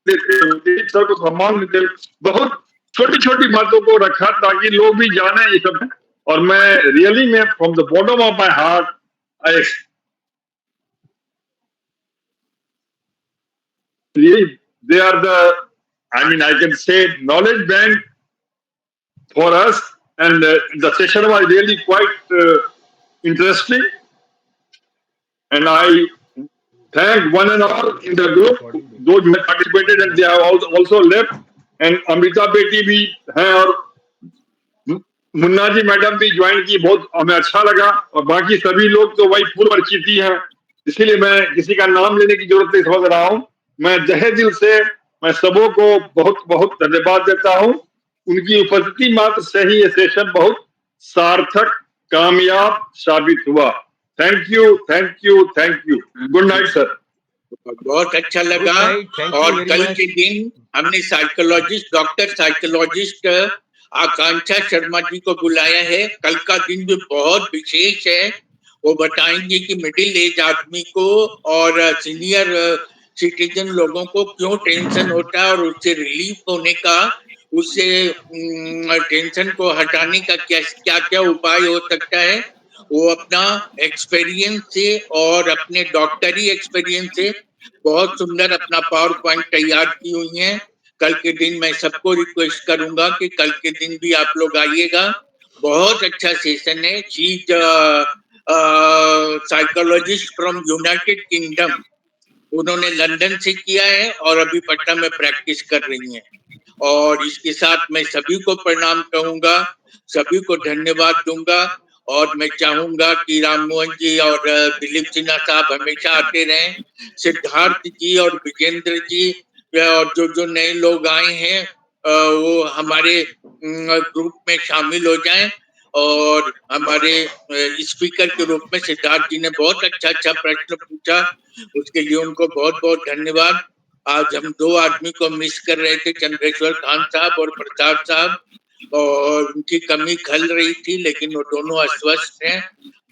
देते, सर को सम्मान देते, बहुत छोटी छोटी बातों को रखा ताकि लोग भी जाने ये सब। और मैं रियली में from the bottom of my heart I really they are the, I mean, I can say knowledge bank for us, and the session was really quite interesting, and I thank one and all in the group those who participated and they have also left, and Amitabh बेटी भी हैं और Munna ji madam भी join की, बहुत हमें अच्छा लगा, और बाकी सभी लोग तो वही पूर्व परिचित ही हैं, इसीलिए मैं किसी का नाम लेने की जरूरत नहीं समझ रहा हूं। मैं तहे दिल से मैं सबों को बहुत बहुत धन्यवाद देता हूं, उनकी उपस्थिति मात्र से ही ये सेशन बहुत सार्थक कामयाब साबित हुआ। Thank you, thank you, thank you. Good night sir. बहुत अच्छा लगा। और कल के दिन हमने साइकोलॉजिस्ट, डॉक्टर साइकोलॉजिस्ट आकांक्षा शर्मा जी को बुलाया है। कल का दिन भी बहुत विशेष है, वो बताएंगे कि मिडिल एज आदमी को और सीनियर सिटीजन लोगों को क्यों टेंशन होता है और उससे रिलीफ होने का, उससे टेंशन को हटाने का क्या क्या उपाय हो सकता है। वो अपना एक्सपीरियंस से और अपने डॉक्टरी एक्सपीरियंस से बहुत सुंदर अपना पावर पॉइंट तैयार की हुई है। कल के दिन मैं सबको रिक्वेस्ट करूंगा कि कल के दिन भी आप लोग आइएगा, बहुत अच्छा सेशन है। She is psychologist from United kingdom, उन्होंने लंदन से किया है और अभी पटना में प्रैक्टिस कर रही हैं। और इसके साथ मैं सभी को प्रणाम कहूंगा, सभी को धन्यवाद दूंगा, और मैं चाहूंगा कि राम मोहन जी और दिलीप सिन्हा साहब हमेशा आते रहें, सिद्धार्थ जी और विजेंद्र जी और जो नए लोग आए हैं वो हमारे ग्रुप में शामिल हो जाएं। और हमारे स्पीकर के रूप में सिद्धार्थ जी ने बहुत अच्छा प्रश्न पूछा, उसके लिए उनको बहुत बहुत धन्यवाद। आज हम दो आदमी को मिस कर रहे थे, चंद्रेश्वर खान साहब और प्रसाद साहब, और उनकी कमी खल रही थी, लेकिन वो दोनों अस्वस्थ हैं।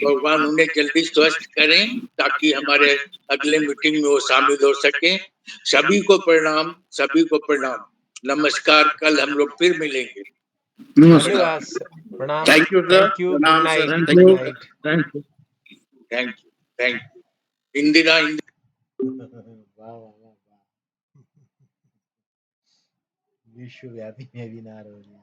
भगवान उन्हें जल्दी स्वस्थ करें ताकि हमारे अगले मीटिंग में वो शामिल हो सके। सभी को प्रणाम, सभी को प्रणाम, नमस्कार। कल हम लोग फिर मिलेंगे। धन्यवाद, प्रणाम, थैंक यू सर, प्रणाम sir, thank you, thank you, thank you. Indira विश्वव्यापी वेबिनार हो रही है।